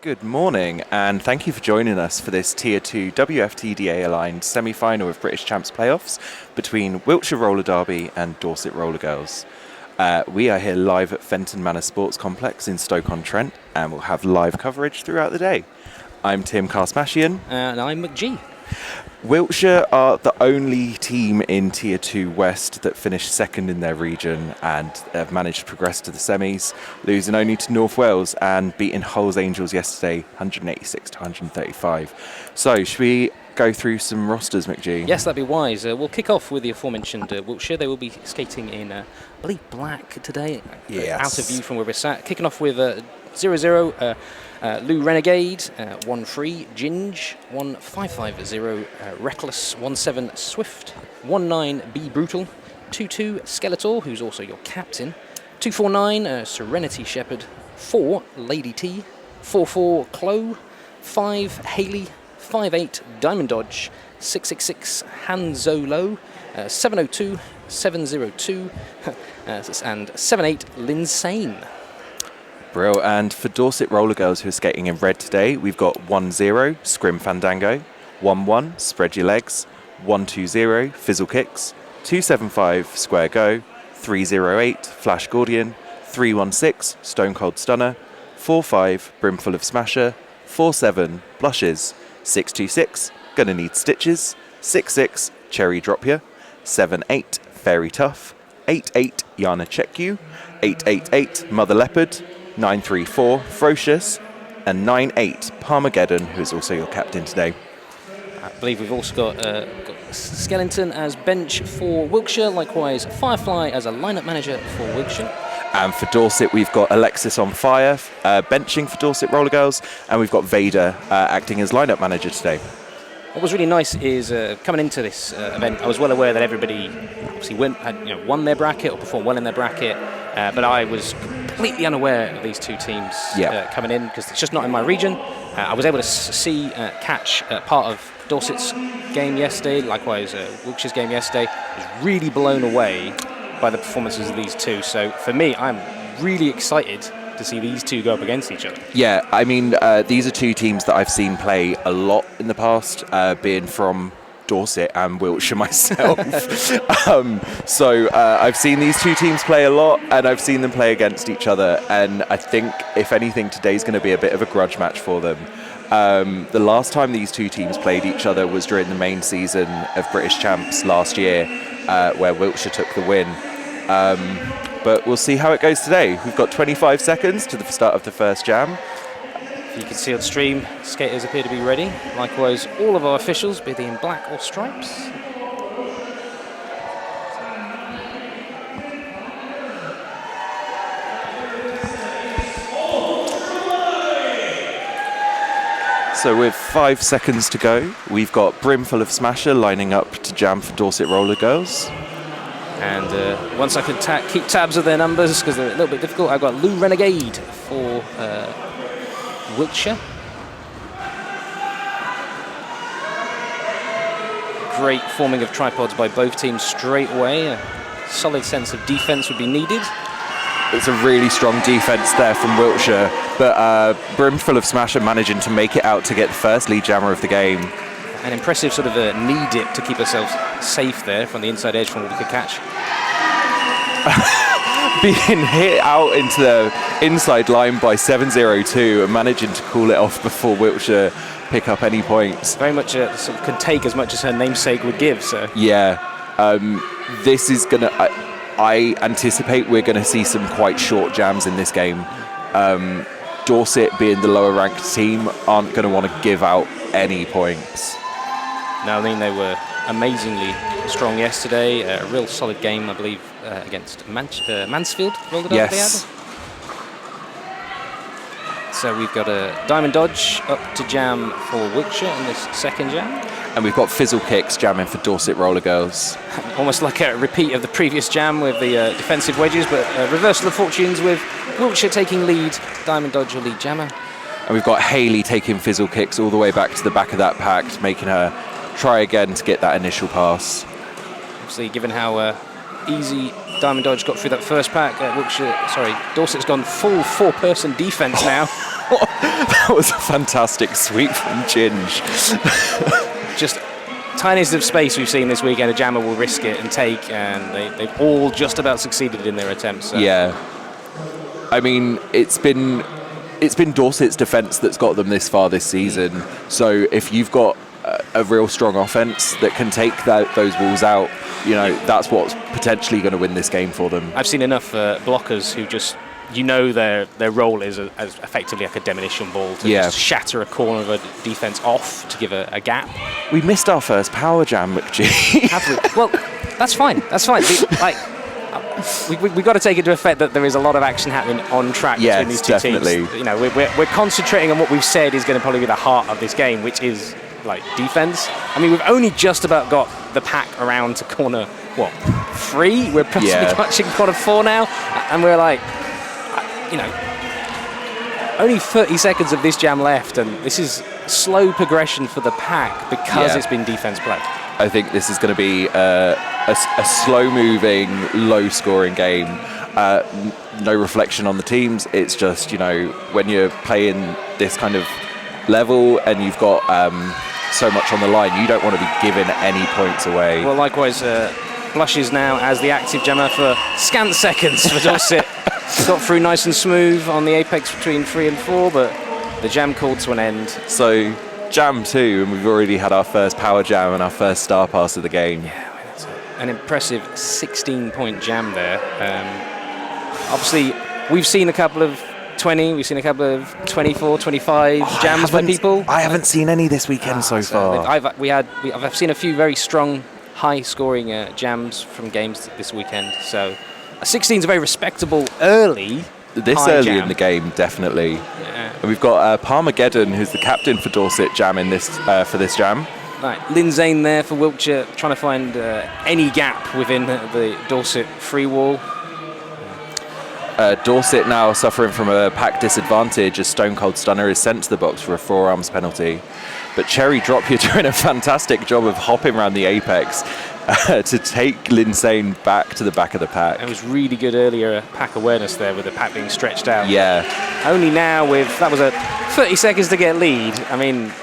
Good morning, and thank you for joining us for this Tier 2 WFTDA-aligned semi-final of British Champs playoffs between Wiltshire Roller Derby and Dorset Roller Girls. We are here live at Fenton Manor Sports Complex in Stoke-on-Trent, and we'll have live coverage throughout the day. I'm Tim Karsmashian. And I'm McGee. Wiltshire are the only team in Tier 2 West that finished second in their region and have managed to progress to the semis, losing only to North Wales and beating Hull's Angels yesterday, 186 to 135. So, should we go through some rosters, McGee? Yes, that'd be wise. We'll kick off with the aforementioned Wiltshire. They will be skating in, I believe, black today. Yes. Out of view from where we're sat. Kicking off with 0-0. Lou Renegade, 1-3, Ginge, 1-5-5-0, Reckless, 1-7, Swift, 1-9, Be Brutal, 2-2, Skeletor, who's also your captain, 2-4-9, Serenity Shepherd, 4, Lady T, 4-4, Chloe, 5, Haley, 5-8, Diamond Dodge, 6-6-6, Hanzolo, 7-02, 7-0-2, and 7-8, Linsane. Brill. And for Dorset Roller Girls, who are skating in red today, we've got 1-0, Scrim Fandango, 1-1, Spread Your Legs, 1-2-0, Fizzle Kicks, 2-7-5, Square Go, 3-0-8, Flash Gordian, 3-1-6, Stone Cold Stunner, 4-5, Brimful of Smasher, 4-7, Blushes, 6-2-6, Gonna Need Stitches, 6-6, Cherry Drop Ya, 7-8, Fairy Tough, 8-8, Yana Check You, 8-8-8, Mother Leopard, 9-3-4, Ferocious, and 9-8, Parmageddon, who is also your captain today. I believe we've also got Skellington as bench for Wiltshire, likewise Firefly as a lineup manager for Wiltshire. And for Dorset, we've got Alexis on fire, benching for Dorset Roller Girls, and we've got Vader acting as lineup manager today. What was really nice is coming into this event, I was well aware that everybody obviously won their bracket or performed well in their bracket, but I was completely unaware of these two teams coming in because it's just not in my region. I was able to catch part of Dorset's game yesterday, likewise Wiltshire's game yesterday. I was really blown away by the performances of these two. So for me, I'm really excited to see these two go up against each other. Yeah, I mean, these are two teams that I've seen play a lot in the past, being from Dorset and Wiltshire myself. So I've seen these two teams play a lot, and I've seen them play against each other, and I think, if anything, today's going to be a bit of a grudge match for them. The last time these two teams played each other was during the main season of British Champs last year, where Wiltshire took the win. But we'll see how it goes today. We've got 25 seconds to the start of the first jam. You can see on stream, skaters appear to be ready. Likewise, all of our officials, be they in black or stripes. So with 5 seconds to go, we've got Brimful of Smasher lining up to jam for Dorset Roller Girls. And once I could keep tabs of their numbers, because they're a little bit difficult, I've got Lou Renegade for Wiltshire. Great forming of tripods by both teams straight away. A solid sense of defence would be needed. It's a really strong defence there from Wiltshire, but Brimful of Smasher managing to make it out to get the first lead jammer of the game. An impressive sort of knee dip to keep ourselves safe there from the inside edge from what we could catch. Being hit out into the inside line by 7-0-2 and managing to cool it off before Wiltshire pick up any points. Very much sort of could take as much as her namesake would give. So yeah, this is gonna. I anticipate we're going to see some quite short jams in this game. Dorset, being the lower ranked team, aren't going to want to give out any points. No, I mean, they were amazingly strong yesterday. A real solid game, I believe, against Mansfield. Yes. So we've got a Diamond Dodge up to jam for Wiltshire in this second jam. And we've got Fizzle Kicks jamming for Dorset Roller Girls. Almost like a repeat of the previous jam with the defensive wedges, but a reversal of fortunes with Wiltshire taking lead, Diamond Dodge your lead jammer. And we've got Haley taking Fizzle Kicks all the way back to the back of that pack, making her try again to get that initial pass. Obviously, given how easy Diamond Dodge got through that first pack, Dorset's gone full four-person defence now. That was a fantastic sweep from Ginge. Just tiniest of space we've seen this weekend, a jammer will risk it and take, and they've all just about succeeded in their attempts. So. Yeah. I mean, it's been Dorset's defence that's got them this far this season. So if you've got a real strong offence that can take those balls out, that's what's potentially going to win this game for them. I've seen enough blockers who just, their role is as effectively like a demolition ball to just shatter a corner of a defence off to give a gap. We missed our first power jam, McGee. Have we? Well, that's fine. We got to take into effect that there is a lot of action happening on track between these two definitely. teams. We're concentrating on what we've said is going to probably be the heart of this game, which is defense. I mean, we've only just about got the pack around to corner 3. We're possibly touching corner 4 now, and we're only 30 seconds of this jam left, and this is slow progression for the pack because it's been defense play. I think this is going to be a slow-moving, low-scoring game. No reflection on the teams. It's just, when you're playing this kind of level and you've got so much on the line, you don't want to be giving any points away. Well, likewise, Blushes now as the active jammer for scant seconds for Dorset. Got through nice and smooth on the apex between 3 and 4, but the jam called to an end. So, jam 2, and we've already had our first power jam and our first star pass of the game. Yeah, that's an impressive 16-point jam there. Obviously, we've seen a couple of 20, we've seen a couple of 24, 25 jams by people. I haven't seen any this weekend so far. I've seen a few very strong, high-scoring jams from games this weekend. So, a 16 is a very respectable early. This early jam in the game, definitely. Yeah. And we've got Palmer-Geddon, who's the captain for Dorset, jamming this for this jam. Right, Lynn Zane there for Wiltshire, trying to find any gap within the Dorset free wall. Dorset now suffering from a pack disadvantage as Stone Cold Stunner is sent to the box for a forearms penalty. But Cherry Drop, you're doing a fantastic job of hopping around the apex to take Lynn Zane back to the back of the pack. It was really good earlier pack awareness there with the pack being stretched out. Yeah. Only now that was a 30 seconds to get lead. I mean,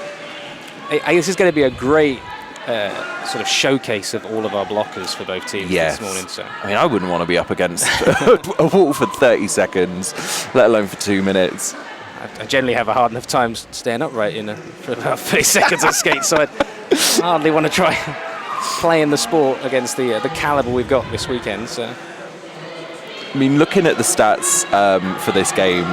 this is going to be a great sort of showcase of all of our blockers for both teams this morning. So I mean, I wouldn't want to be up against a wall for 30 seconds, let alone for 2 minutes. I generally have a hard enough time staying upright for about 30 seconds on skate, so I hardly want to try playing the sport against the caliber we've got this weekend. So, I mean, looking at the stats for this game,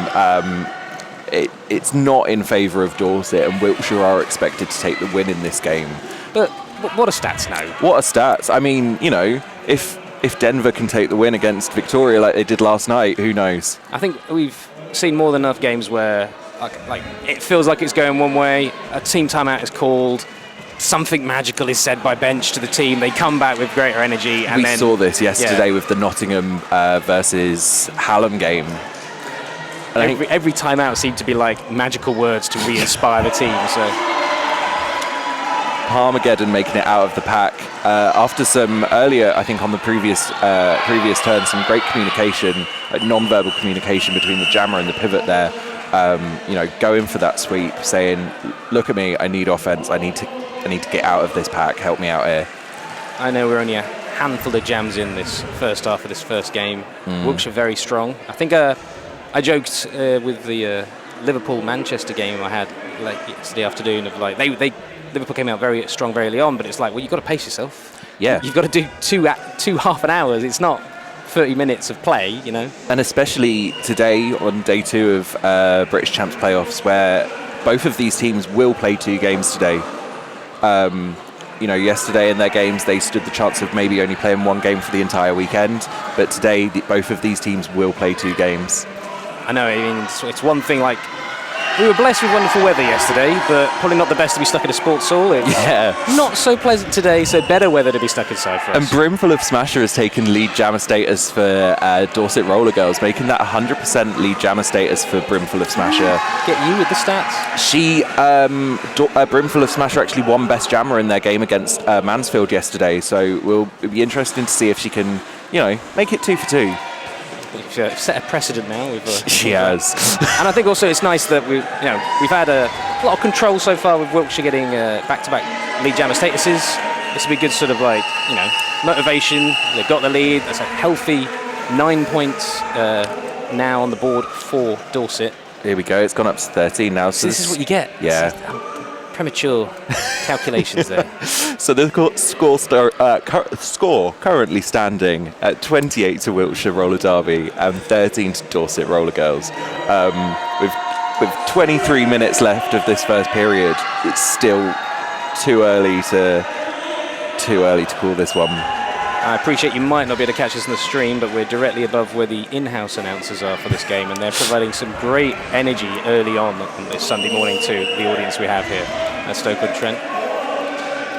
it's not in favour of Dorset, and Wiltshire are expected to take the win in this game. But what are stats now? What are stats? I mean, if Denver can take the win against Victoria like they did last night, who knows? I think we've seen more than enough games where like it feels like it's going one way, a team timeout is called, something magical is said by bench to the team, they come back with greater energy, and we saw this yesterday with the Nottingham versus Hallam game. And every timeout seemed to be like magical words to re-inspire the team. So Palmer-Geddon making it out of the pack after some earlier, I think on the previous turn, some great communication, like non-verbal communication between the jammer and the pivot there. Going for that sweep, saying, "Look at me, I need offense. I need to get out of this pack. Help me out here." I know we're only a handful of jams in this first half of this first game. Wiltshire very strong. I think I joked with the Liverpool-Manchester game I had yesterday afternoon of Liverpool came out very strong very early on, but it's like, well, you've got to pace yourself. Yeah. You've got to do two half an hours. It's not 30 minutes of play, And especially today on day 2 of British Champs playoffs, where both of these teams will play 2 games today. Yesterday in their games, they stood the chance of maybe only playing 1 game for the entire weekend. But today, both of these teams will play 2 games. I know, I mean, it's one thing we were blessed with wonderful weather yesterday, but probably not the best to be stuck in a sports hall. It's not so pleasant today, so better weather to be stuck inside for us. And Brimful of Smasher has taken lead jammer status for Dorset Roller Girls, making that 100% lead jammer status for Brimful of Smasher. Get you with the stats? Brimful of Smasher actually won Best Jammer in their game against Mansfield yesterday, so it'll be interesting to see if she can, make it 2 for 2. We've set a precedent now. She has. And I think also it's nice that we've had a lot of control so far with Wiltshire getting back-to-back lead jammer statuses. This will be good sort of motivation. They've got the lead. That's a healthy 9 points now on the board for Dorset. Here we go. It's gone up to 13 now. So this is what you get. Yeah. Premature calculations there. So the score currently standing at 28 to Wiltshire Roller Derby and 13 to Dorset Roller Girls. With 23 minutes left of this first period, it's still too early to call this one. I appreciate you might not be able to catch us in the stream, but we're directly above where the in-house announcers are for this game, and they're providing some great energy early on this Sunday morning to the audience we have here at Stoke-on-Trent.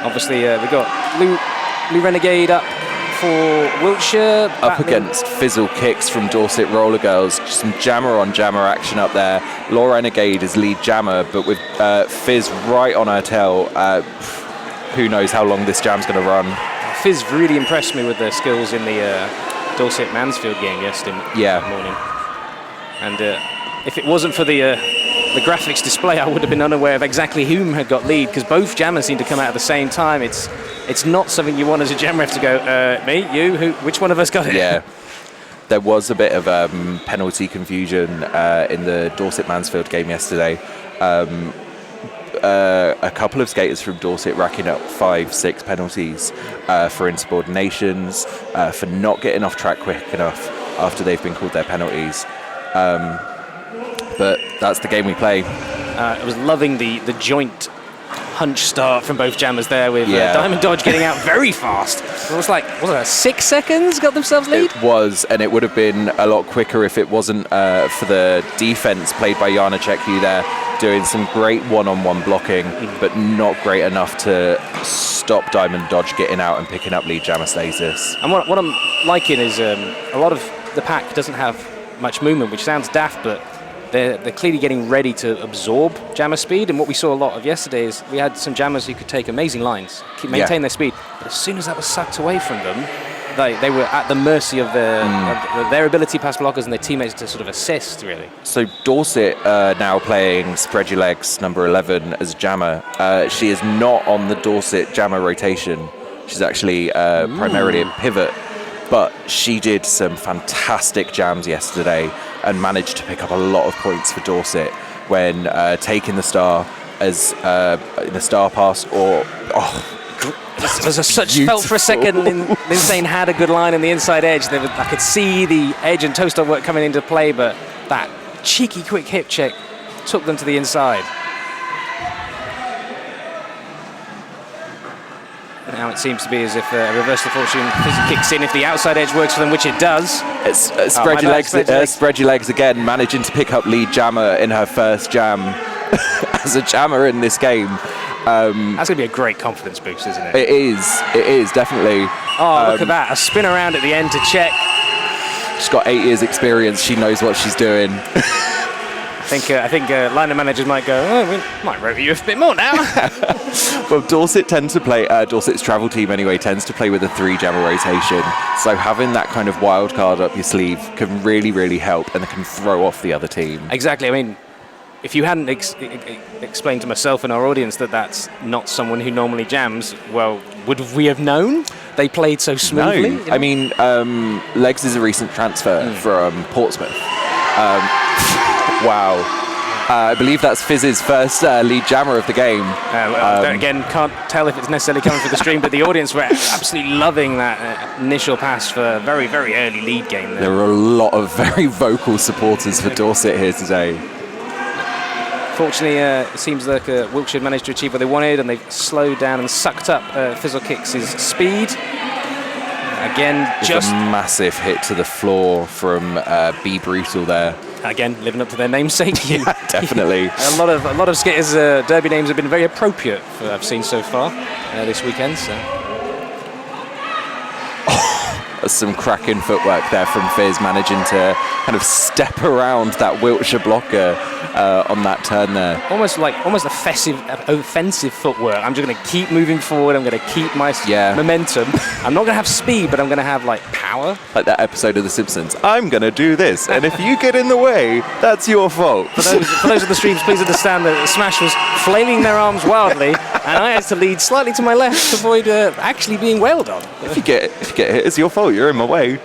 Obviously, we've got Lou Renegade up for Wiltshire. Up against Fizzle Kicks from Dorset Roller Girls. Some jammer on jammer action up there. Laura Renegade is lead jammer, but with Fizz right on her tail, who knows how long this jam's going to run. Fizz really impressed me with their skills in the Dorset-Mansfield game yesterday morning. And if it wasn't for the graphics display, I would have been unaware of exactly whom had got lead, because both jammers seem to come out at the same time. It's not something you want as a jammer to go, me, you, who, which one of us got it? Yeah. There was a bit of penalty confusion in the Dorset-Mansfield game yesterday. A couple of skaters from Dorset racking up 5-6 penalties for insubordinations, for not getting off track quick enough after they've been called their penalties. But that's the game we play. I was loving the joint hunch start from both jammers there, with Diamond Dodge getting out very fast. It was like, was it 6 seconds got themselves lead? It was, and it would have been a lot quicker if it wasn't for the defense played by Yana Chekyu there, doing some great one-on-one blocking, but not great enough to stop Diamond Dodge getting out and picking up lead jammer status. And what I'm liking is a lot of the pack doesn't have much movement, which sounds daft, but they're clearly getting ready to absorb jammer speed. And what we saw a lot of yesterday is we had some jammers who could take amazing lines, maintain their speed, but as soon as that was sucked away from them, they were at the mercy of their ability past blockers and their teammates to sort of assist, really. So Dorset now playing Spread Your Legs, number 11, as a jammer. She is not on the Dorset jammer rotation. She's actually primarily a pivot, but she did some fantastic jams yesterday and managed to pick up a lot of points for Dorset when taking the star as in a star pass or... There's such felt for a second Lindsay had a good line on the inside edge. I could see the edge and toe stop work coming into play, but that cheeky quick hip check took them to the inside. Now it seems to be as if a reversal of fortune kicks in if the outside edge works for them, which it does. It's spread your legs again, managing to pick up lead jammer in her first jam as a jammer in this game. That's going to be a great confidence boost, isn't it? It is, definitely. Oh, look at that. A spin around at the end to check. She's got 8 years experience. She knows what she's doing. I think liner managers might go, we might rotate you a bit more now. Well, Dorset tends to play, Dorset's travel team anyway, tends to play with a 3-jammer rotation. So having that kind of wild card up your sleeve can really, really help, and it can throw off the other team. Exactly. I mean, if you hadn't explained to myself and our audience that that's not someone who normally jams, well, would we have known? They played so smoothly. No. I mean, Legs is a recent transfer from Portsmouth. Wow. I believe that's Fizz's first lead jammer of the game. Again, can't tell if it's necessarily coming through the stream, but the audience were absolutely loving that initial pass for a very, very early lead game there. There were a lot of very vocal supporters for Dorset here today. Fortunately, it seems like Wiltshire managed to achieve what they wanted, and they've slowed down and sucked up Fizzle Kicks' speed. Again, just a massive hit to the floor from Be Brutal there. Again, living up to their namesake. Yeah, definitely. a lot of skaters' derby names have been very appropriate for what I've seen so far this weekend. So. That's some cracking footwork there from Fizz, managing to kind of step around that Wiltshire blocker on that turn there. Almost offensive footwork. I'm just going to keep moving forward. I'm going to keep my momentum. I'm not going to have speed, but I'm going to have like power. Like that episode of The Simpsons. I'm going to do this, and if you get in the way, that's your fault. For those of the streams, please understand that Smash was flailing their arms wildly, and I had to lead slightly to my left to avoid actually being wailed on. If you get hit, it's your fault. You're in my way.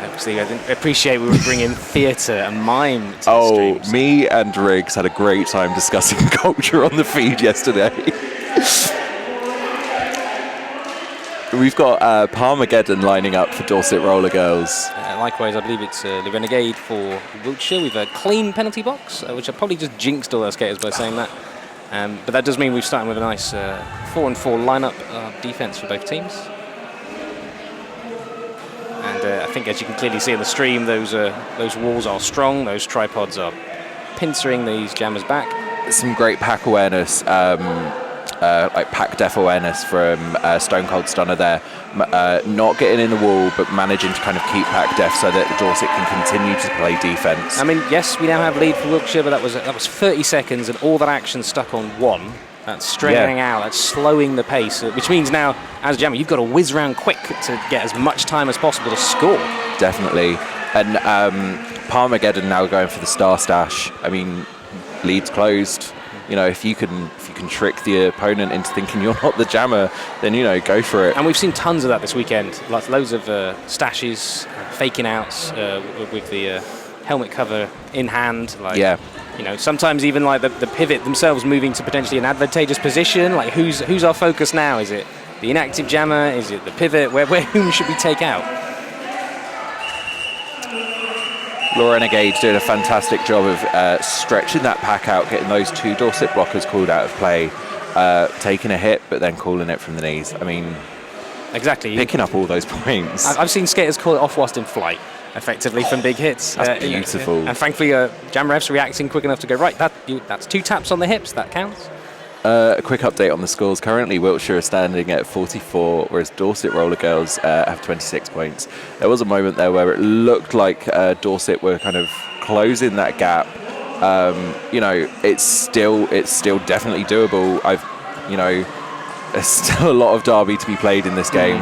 Obviously, I didn't appreciate we were bringing theatre and mime to the streams. Me and Riggs had a great time discussing culture on the feed yesterday. We've got Palmageddon lining up for Dorset Roller Girls. Likewise, I believe it's the Renegade for Wiltshire with a clean penalty box, which I probably just jinxed all our skaters by saying that. But that does mean we've started with a nice 4-4 lineup defence for both teams. And I think, as you can clearly see on the stream, those walls are strong. Those tripods are pincering these jammers back. Some great pack awareness, like pack def awareness from Stone Cold Stunner there. Not getting in the wall, but managing to kind of keep pack def so that Dorset can continue to play defence. I mean, yes, we now have lead for Wiltshire, but that was 30 seconds, and all that action stuck on one. That's straining out, that's slowing the pace, which means now, as a jammer, you've got to whiz around quick to get as much time as possible to score. Definitely. And Palmageddon now going for the Star Stash. I mean, lead's closed. You know, if you can trick the opponent into thinking you're not the jammer, then, you know, go for it. And we've seen tons of that this weekend. Like loads of stashes, faking outs with the helmet cover in hand. Like, you know, sometimes even like the pivot themselves moving to potentially an advantageous position. Like who's our focus now? Is it the inactive jammer? Is it the pivot? Whom should we take out? Laura Renegade doing a fantastic job of stretching that pack out, getting those two Dorset blockers called out of play, taking a hit, but then calling it from the knees. I mean, exactly, picking up all those points. I've seen skaters call it off whilst in flight, effectively, from big hits. That's beautiful. And thankfully, Jam Ref's reacting quick enough to go, right, that's 2 taps on the hips, that counts. A quick update on the scores. Currently, Wiltshire are standing at 44, whereas Dorset Roller Girls have 26 points. There was a moment there where it looked like Dorset were kind of closing that gap. You know, it's still definitely doable. There's still a lot of derby to be played in this game.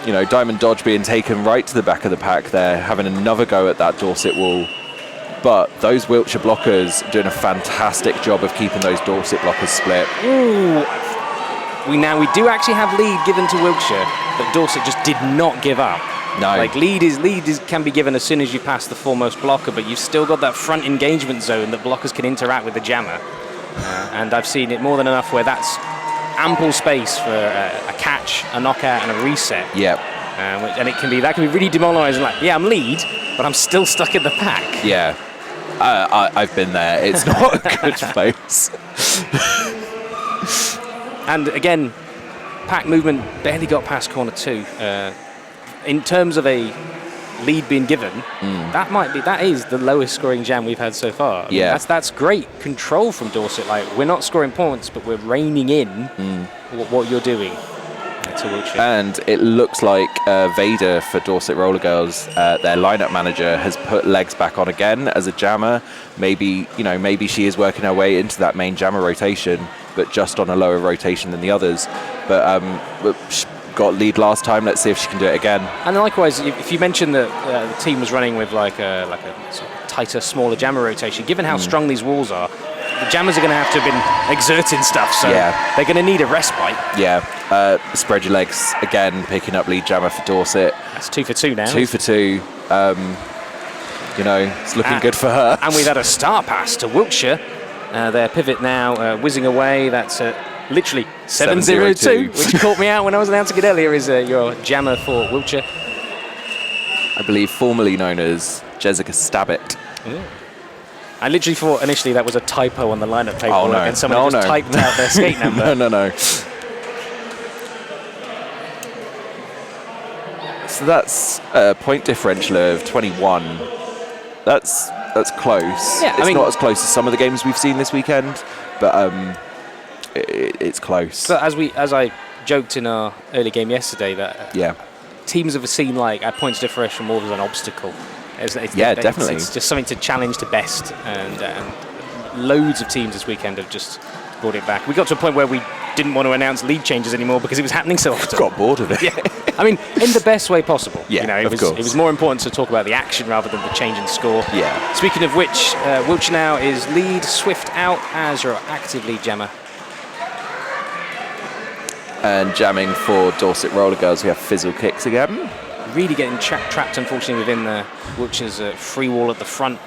You know, Diamond Dodge being taken right to the back of the pack there, having another go at that Dorset wall. But those Wiltshire blockers doing a fantastic job of keeping those Dorset blockers split. Ooh. We do actually have lead given to Wiltshire, but Dorset just did not give up. No. Like lead can be given as soon as you pass the foremost blocker, but you've still got that front engagement zone that blockers can interact with the jammer. And I've seen it more than enough where that's ample space for a catch, a knockout, and a reset. Yep. And that can be really demoralising. Like, yeah, I'm lead, but I'm still stuck in the pack. Yeah. I've been there. It's not a good place. And again, pack movement barely got past corner 2. In terms of a lead being given, that is the lowest scoring jam we've had so far. I mean, that's great control from Dorset. Like, we're not scoring points, but we're reining in what you're doing. And it looks like Vader for Dorset Roller Girls, their lineup manager, has put legs back on again as a jammer. Maybe she is working her way into that main jammer rotation, but just on a lower rotation than the others. But she got lead last time. Let's see if she can do it again. And likewise, if you mentioned that the team was running with like a sort of tighter, smaller jammer rotation, given how strong these walls are, the jammers are going to have to have been exerting stuff, so they're going to need a respite. Yeah. Spread your legs again, picking up lead jammer for Dorset. That's 2 for 2 now. 2 for 2. You know, it's looking good for her. And we've had a star pass to Wiltshire. Their pivot now whizzing away. That's literally 702, which caught me out when I was announcing it earlier, is your jammer for Wiltshire. I believe formerly known as Jessica Stabbit. I literally thought initially that was a typo on the lineup paperwork, and someone just typed out their skate number. No. So that's a point differential of 21. That's close. Yeah, it's not as close as some of the games we've seen this weekend, but it's close. But as I joked in our early game yesterday, that teams have seen like a points differential more as an obstacle. Definitely. It's just something to challenge to best, and loads of teams this weekend have just brought it back. We got to a point where we didn't want to announce league changes anymore because it was happening so often. Got bored of it. Yeah. I mean, in the best way possible. Yeah, It was more important to talk about the action rather than the change in score. Yeah. Speaking of which, Wiltshire now is lead, Swift out as your active lead jammer. And jamming for Dorset Roller Girls, we have Fizzle Kicks again. Really getting trapped, unfortunately, within the Wiltshire's free wall at the front.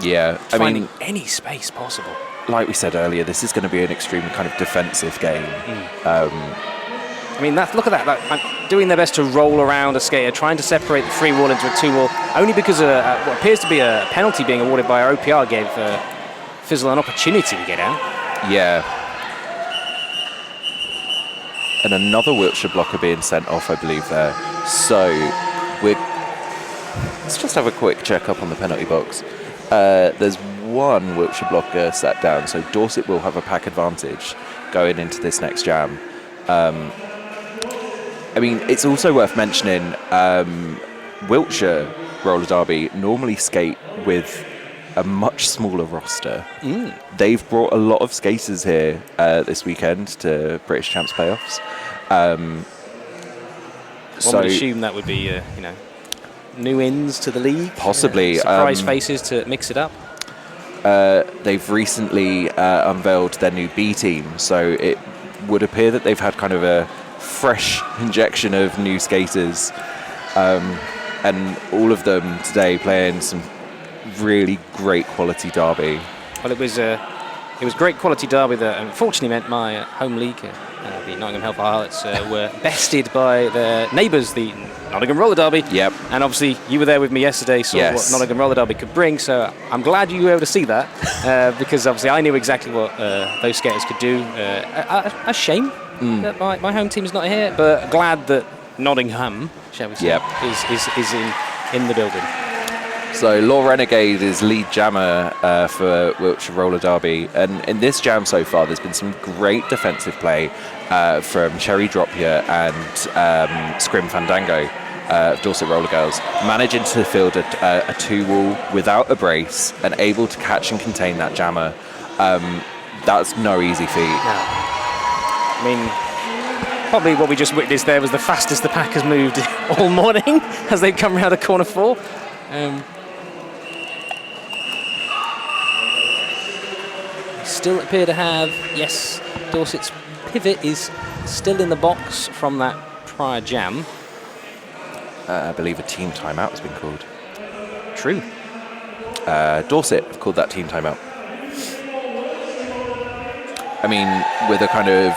Yeah, Finding any space possible. Like we said earlier, this is going to be an extremely kind of defensive game. I mean, look at that. Like, doing their best to roll around a skater, trying to separate the free wall into a two wall, only because what appears to be a penalty being awarded by our OPR gave Fizzle an opportunity to get out. Yeah. And another Wiltshire blocker being sent off, I believe, there. So, let's just have a quick check up on the penalty box. There's one Wiltshire blocker sat down, so Dorset will have a pack advantage going into this next jam. I mean, it's also worth mentioning Wiltshire Roller Derby normally skate with a much smaller roster. They've brought a lot of skaters here this weekend to British Champs playoffs. One would assume that would be, new ins to the league. Possibly. Surprise faces to mix it up. They've recently unveiled their new B team, so it would appear that they've had kind of a fresh injection of new skaters, and all of them today playing some really great quality derby. Well, it was great quality derby that unfortunately meant my home league, the Nottingham Health Harlots, were bested by their neighbours, the Nottingham Roller Derby. Yep. And obviously you were there with me yesterday, saw what Nottingham Roller Derby could bring, so I'm glad you were able to see that, because obviously I knew exactly what those skaters could do. A shame that my home team is not here, but glad that Nottingham, shall we say, is in the building. So Law Renegade is lead jammer for Wiltshire Roller Derby, and in this jam so far there's been some great defensive play from Cherry Dropyer and Scrim Fandango of Dorset Roller Girls, managing to field a two-wall without a brace and able to catch and contain that jammer. That's no easy feat. No. I mean, probably what we just witnessed there was the fastest the pack has moved all morning as they've come around a corner 4. Still appear to have, yes, Dorset's pivot is still in the box from that prior jam. I believe a team timeout has been called. True. Dorset have called that team timeout. I mean, with a kind of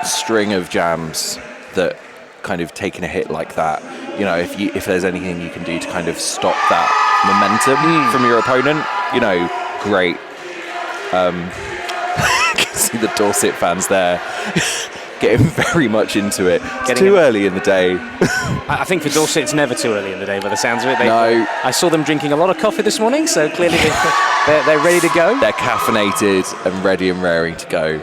string of jams that kind of taking a hit like that, if there's anything you can do to kind of stop that momentum from your opponent, great. You can see the Dorset fans there getting very much into it. It's too early in the day. I think for Dorset it's never too early in the day by the sounds of it. No. I saw them drinking a lot of coffee this morning, so clearly they're ready to go. They're caffeinated and ready and raring to go.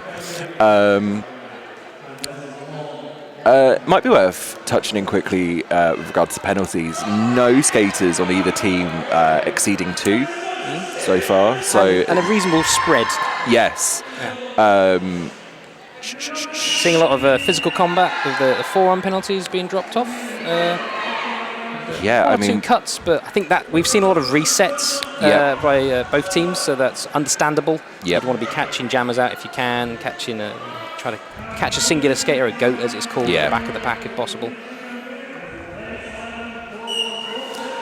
Might be worth touching in quickly with regards to penalties. No skaters on either team exceeding 2 so far. And a reasonable spread. Yes. Yeah. Seeing a lot of physical combat with the forearm penalties being dropped off. I mean, 2 cuts, but I think that we've seen a lot of resets by both teams, so that's understandable. Yep. You want to be catching jammers out if you can, try to catch a singular skater, a goat as it's called, at the back of the pack if possible.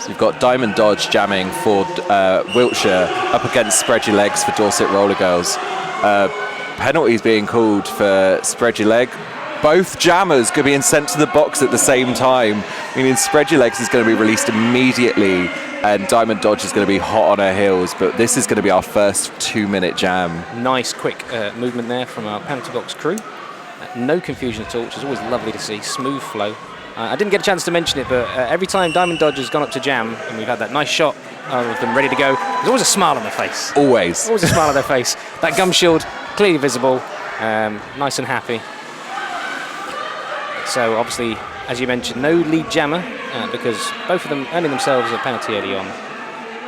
So you've got Diamond Dodge jamming for Wiltshire up against Spread Your Legs for Dorset Roller Girls. Penalties being called for Spread Your Leg. Both jammers could be sent to the box at the same time, meaning Spread Your Legs is going to be released immediately and Diamond Dodge is going to be hot on her heels, but this is going to be our first 2-minute jam. Nice quick movement there from our penalty box crew. No confusion at all, which is always lovely to see. Smooth flow. I didn't get a chance to mention it, but every time Diamond Dodge has gone up to jam and we've had that nice shot of them ready to go, there's always a smile on their face. Always. Always a smile on their face. That gum shield, clearly visible, nice and happy. So obviously, as you mentioned, no lead jammer because both of them earning themselves a penalty early on.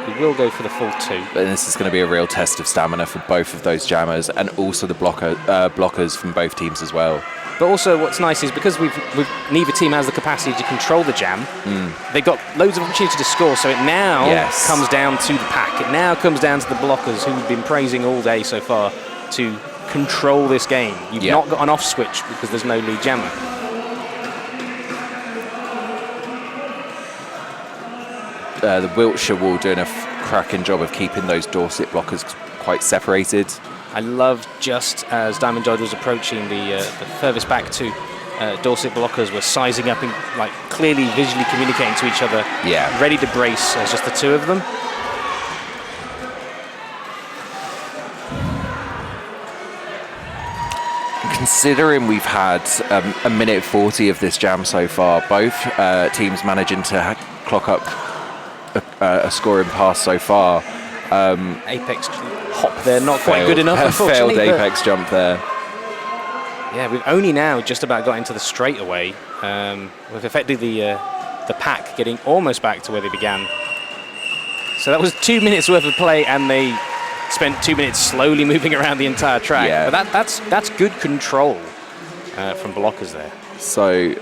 He will go for the full 2. But this is going to be a real test of stamina for both of those jammers, and also the blockers from both teams as well. But also what's nice is because neither team has the capacity to control the jam, they've got loads of opportunity to score, so it now comes down to the pack. It now comes down to the blockers, who we've been praising all day so far, to control this game. You've not got an off switch because there's no lead jammer. The Wiltshire wall doing a cracking job of keeping those Dorset blockers quite separated. I loved just as Diamond Joy was approaching the furthest back two, Dorset blockers were sizing up and like clearly visually communicating to each other, ready to brace as just the two of them. Considering we've had a minute 40 of this jam so far, both teams managing to clock up a scoring pass so far. Apex hop there, not quite good enough, unfortunately. Failed Apex jump there. Yeah, we've only now just about got into the straightaway. With effectively the pack getting almost back to where they began. So that was 2 minutes worth of play, and they spent 2 minutes slowly moving around the entire track. Yeah. But that's good control from blockers there. So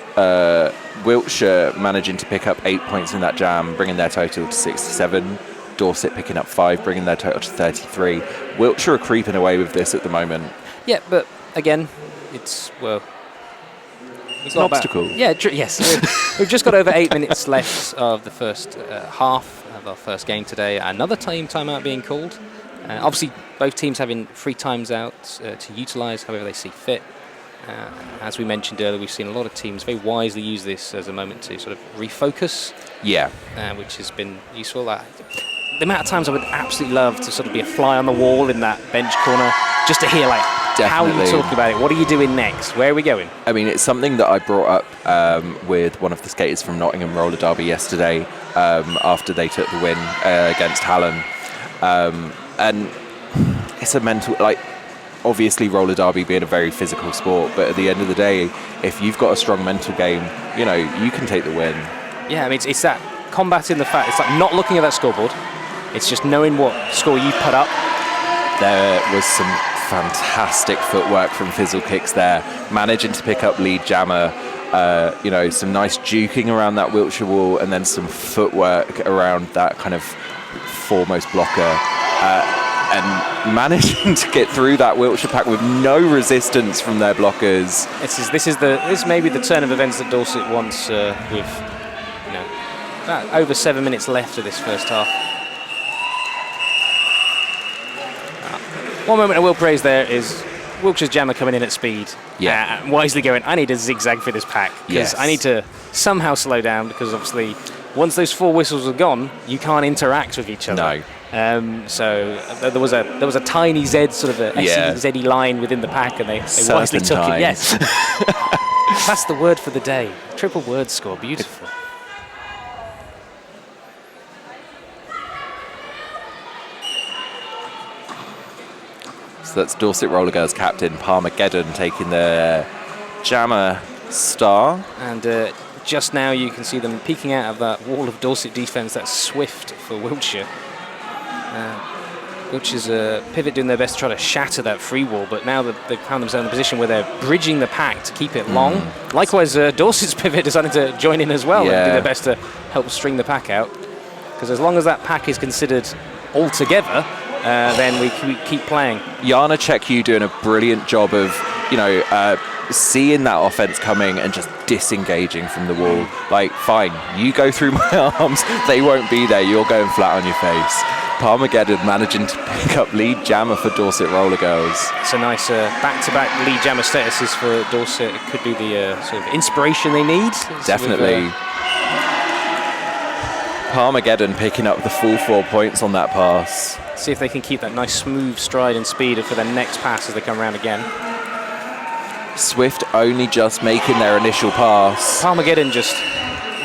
Wiltshire managing to pick up 8 points in that jam, bringing their total to 67. Dorset picking up 5, bringing their total to 33. Wiltshire are creeping away with this at the moment. Yeah, but again, it's an obstacle. Yes. We've just got over 8 minutes left of the first half of our first game today. Another timeout being called. Obviously, both teams having free times out to utilise however they see fit. As we mentioned earlier, we've seen a lot of teams very wisely use this as a moment to sort of refocus. Yeah. Which has been useful. The amount of times I would absolutely love to sort of be a fly on the wall in that bench corner, just to hear, like, how are you talking about it? What are you doing next? Where are we going? I mean, it's something that I brought up with one of the skaters from Nottingham Roller Derby yesterday after they took the win against Hallam. And it's a mental, like, obviously roller derby being a very physical sport, but at the end of the day, if you've got a strong mental game, you know, you can take the win. Yeah, I mean, it's that combating the fact, it's like not looking at that scoreboard, it's just knowing what score you put up. There was some fantastic footwork from Fizzle Kicks there, managing to pick up lead jammer, you know, some nice juking around that Wiltshire wall, and then some footwork around that kind of foremost blocker. And managing to get through that Wiltshire pack with no resistance from their blockers. This may be the turn of events that Dorset wants with, you know, about over 7 minutes left of this first half. One moment I will praise there is Wiltshire's jammer coming in at speed. Yeah. Wisely going, I need a zigzag for this pack, because I need to somehow slow down, because obviously once those 4 whistles are gone, you can't interact with each other. No. So there was a tiny Z, sort of a S-E-Z-Y line within the pack, and they wisely took it. Yes. That's the word for the day. Triple word score. Beautiful. So that's Dorset Roller Girls captain Parmageddon taking the jammer star. And just now you can see them peeking out of that wall of Dorset defence. That's Swift for Wiltshire. Wiltshire's pivot doing their best to try to shatter that free wall, but now that they've found themselves in a position where they're bridging the pack to keep it long. Likewise, Dorset's pivot decided to join in as well and do their best to help string the pack out. Because as long as that pack is considered all together, then we keep playing. Jana Chekyu doing a brilliant job of, you know, seeing that offense coming and just disengaging from the wall. Like, fine, you go through my arms, they won't be there, you're going flat on your face. Parmageddon managing to pick up lead jammer for Dorset Roller Girls. It's a nice back-to-back lead jammer statuses for Dorset. It could be the sort of inspiration they need. Definitely. Parmageddon picking up the full 4 points on that pass. See if they can keep that nice smooth stride and speed for their next pass as they come around again. Swift only just making their initial pass. Parmageddon just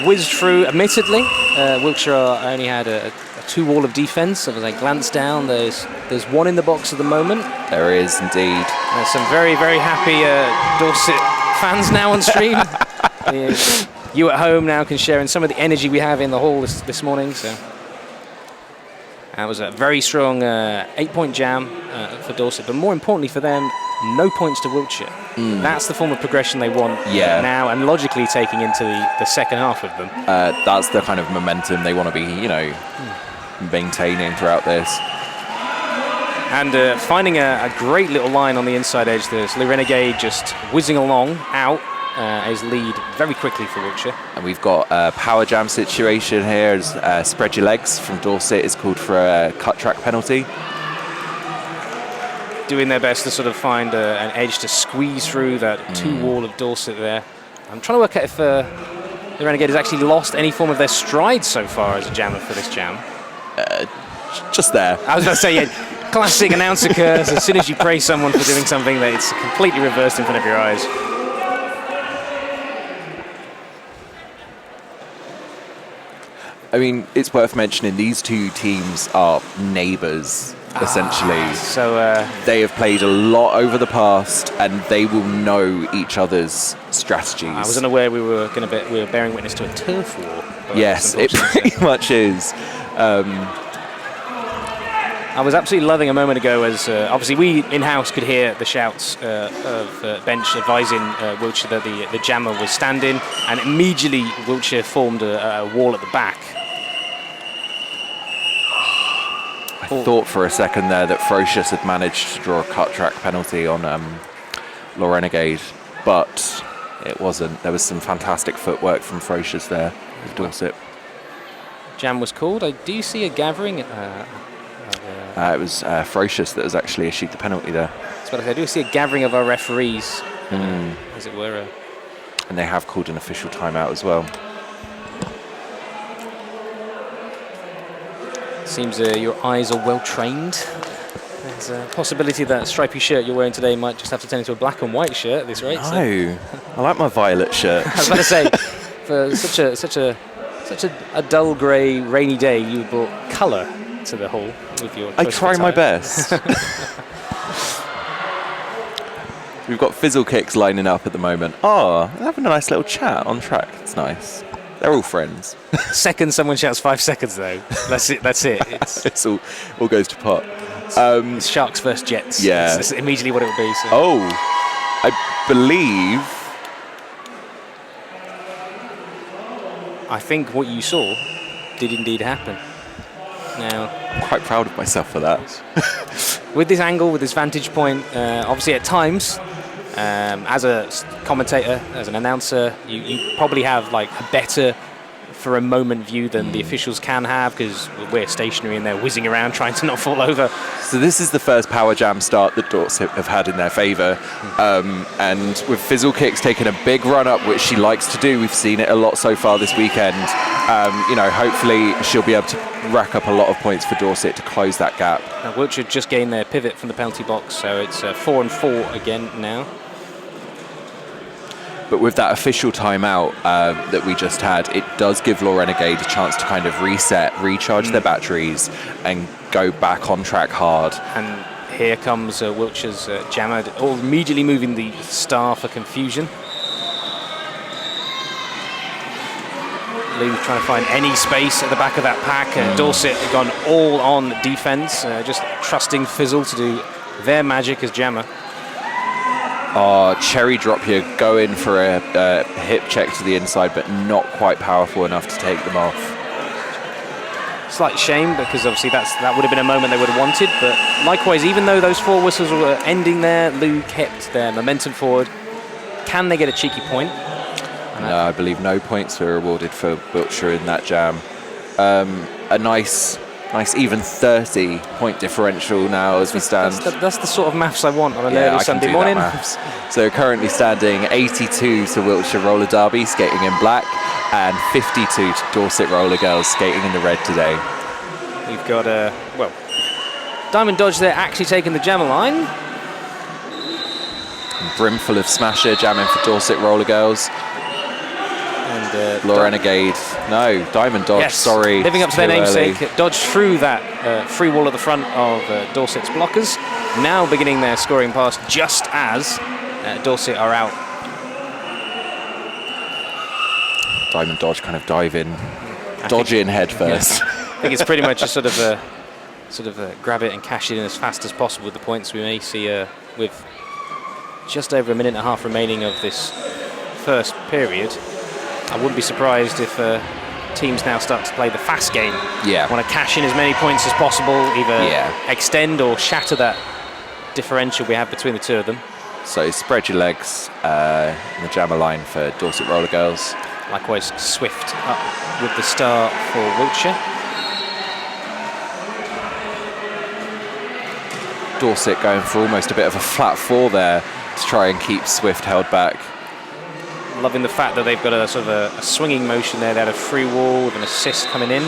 whizzed through, admittedly. Wiltshire only had a 2 wall of defence, so as I glance down, there's one in the box at the moment. There is indeed. There's some very, very happy Dorset fans now on stream. You at home now can share in some of the energy we have in the hall this morning. So It was a very strong 8-point jam for Dorset, but more importantly for them, no points to Wiltshire. That's the form of progression they want now, and logically taking into the second half of them. That's the kind of momentum they want to be, maintaining throughout this. And finding a great little line on the inside edge. There's Le Renegade just whizzing along, out his lead very quickly for Wiltshire. And we've got a power jam situation here. Spread Your Legs from Dorset is called for a cut track penalty. Doing their best to sort of find an edge to squeeze through that two-wall of Dorset there. I'm trying to work out if the Renegade has actually lost any form of their stride so far as a jammer for this jam. Just there. I was about to say, classic announcer curse. As soon as you praise someone for doing something, that it's completely reversed in front of your eyes. I mean, it's worth mentioning these two teams are neighbours, essentially. So they have played a lot over the past, and they will know each other's strategies. I was unaware we were bearing witness to a turf war. Yes, it pretty much is. I was absolutely loving a moment ago as obviously we in-house could hear the shouts of bench advising Wiltshire that the jammer was standing, and immediately Wiltshire formed a wall at the back. I thought for a second there that Frocius had managed to draw a cut track penalty on Le Renegade, but it wasn't. There was some fantastic footwork from Frocius there with Dorset. Jam was called. I do see a gathering. It was Frocius that has actually issued the penalty there. That's what I do see a gathering of our referees, as it were. And they have called an official timeout as well. Seems your eyes are well trained. There's a possibility that stripy shirt you're wearing today might just have to turn into a black and white shirt at this rate. No, I like my violet shirt. I was about to say, for such a dull grey rainy day, you brought colour to the hall with your. I try my best. We've got Fizzle Kicks lining up at the moment. Oh, they're having a nice little chat on track. It's nice. They're all friends. Second someone shouts 5 seconds though. That's it. It's all goes to pot. It's Sharks versus Jets. Yeah. That's immediately what it would be. So. Oh, I believe. I think what you saw did indeed happen. Now, I'm quite proud of myself for that. with this angle, with this vantage point, obviously at times, as a commentator, as an announcer, you probably have like a better for a moment view than the officials can have, because we're stationary and they're whizzing around trying to not fall over. So this is the first power jam start that Dorset have had in their favour, and with Fizzle Kicks taking a big run up, which she likes to do, we've seen it a lot so far this weekend. Hopefully she'll be able to rack up a lot of points for Dorset to close that gap. Now, Wiltshire just gained their pivot from the penalty box, so it's 4-4 again now. But with that official timeout that we just had, it does give Le Renegade a chance to kind of reset, recharge their batteries, and go back on track hard. And here comes Wiltshire's jammer, all immediately moving the star for confusion. Lou trying to find any space at the back of that pack. Dorset have gone all on defence, just trusting Fizzle to do their magic as jammer. Cherry drop here, going for a hip check to the inside, but not quite powerful enough to take them off. Slight shame, because obviously that would have been a moment they would have wanted, but likewise, even though those 4 whistles were ending there, Lou kept their momentum forward. Can they get a cheeky point? No, I believe no points were awarded for Wiltshire in that jam. A nice even 30-point differential now as we stand. That's the sort of maths I want on an early Sunday morning. So currently standing 82 to Wiltshire Roller Derby, skating in black, and 52 to Dorset Roller Girls, skating in the red today. We've got Diamond Dodge there actually taking the jammer line. And brimful of Smasher jamming for Dorset Roller Girls. And Le Renegade, no, Diamond Dodge, yes, sorry. living up to their namesake, Dodge through that free wall at the front of Dorset's blockers. Now beginning their scoring pass just as Dorset are out. Diamond Dodge kind of dive in, dodge in head first. Yes. I think it's pretty much a sort of sort of grab it and cash it in as fast as possible with the points we may see with just over a minute and a half remaining of this first period. I wouldn't be surprised if teams now start to play the fast game. Yeah. Want to cash in as many points as possible, either extend or shatter that differential we have between the two of them. So spread your legs in the jammer line for Dorset Roller Girls. Likewise, Swift up with the star for Wiltshire. Dorset going for almost a bit of a flat four there to try and keep Swift held back. Loving the fact that they've got a sort of a swinging motion there. They had a free wall with an assist coming in.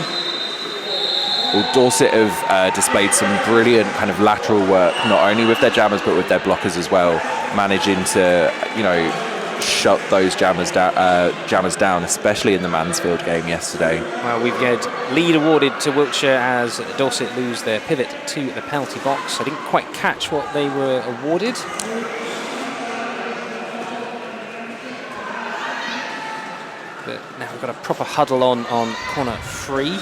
Well, Dorset have displayed some brilliant kind of lateral work, not only with their jammers but with their blockers as well, managing to, you know, shut those jammers down, especially in the Mansfield game yesterday. Well, we've got lead awarded to Wiltshire as Dorset lose their pivot to the penalty box. I didn't quite catch what they were awarded. But now we've got a proper huddle on corner 3.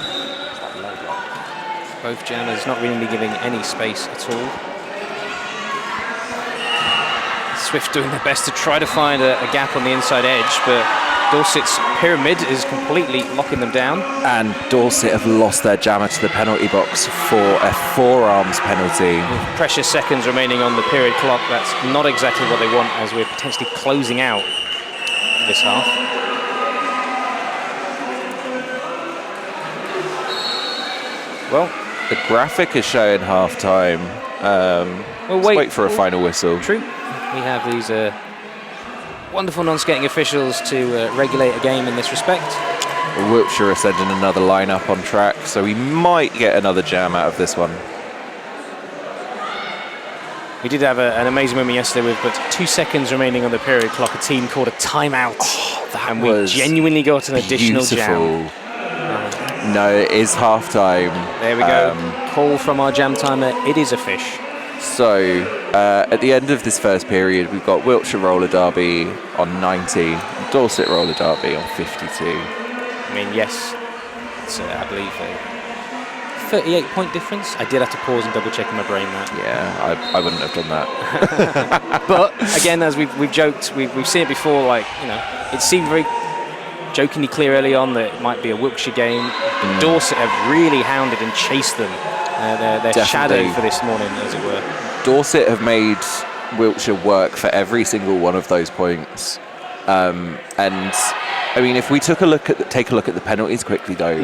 Both jammers not really giving any space at all. Swift doing their best to try to find a gap on the inside edge, but Dorset's pyramid is completely locking them down. And Dorset have lost their jammer to the penalty box for a forearms penalty. With precious seconds remaining on the period clock, that's not exactly what they want as we're potentially closing out this half. Well, the graphic is showing half-time. Let's wait for a final whistle. True. We have these wonderful non-skating officials to regulate a game in this respect. Wiltshire are sending another line-up on track, so we might get another jam out of this one. We did have an amazing moment yesterday with but 2 seconds remaining on the period clock. A team called a timeout, and we genuinely got an additional jam. No, it is half-time. There we go. Call from our jam timer. It is a fish. So, at the end of this first period, we've got Wiltshire Roller Derby on 90, and Dorset Roller Derby on 52. I mean, yes, it's, I believe, a 38-point difference. I did have to pause and double-check in my brain that. Yeah, I wouldn't have done that. But, again, as we've joked, we've seen it before, like, you know, it seemed very jokingly clear early on that it might be a Wiltshire game. Dorset have really hounded and chased them. Their shadow for this morning, as it were. Dorset have made Wiltshire work for every single one of those points. And I mean, if we take a look at the penalties quickly, though.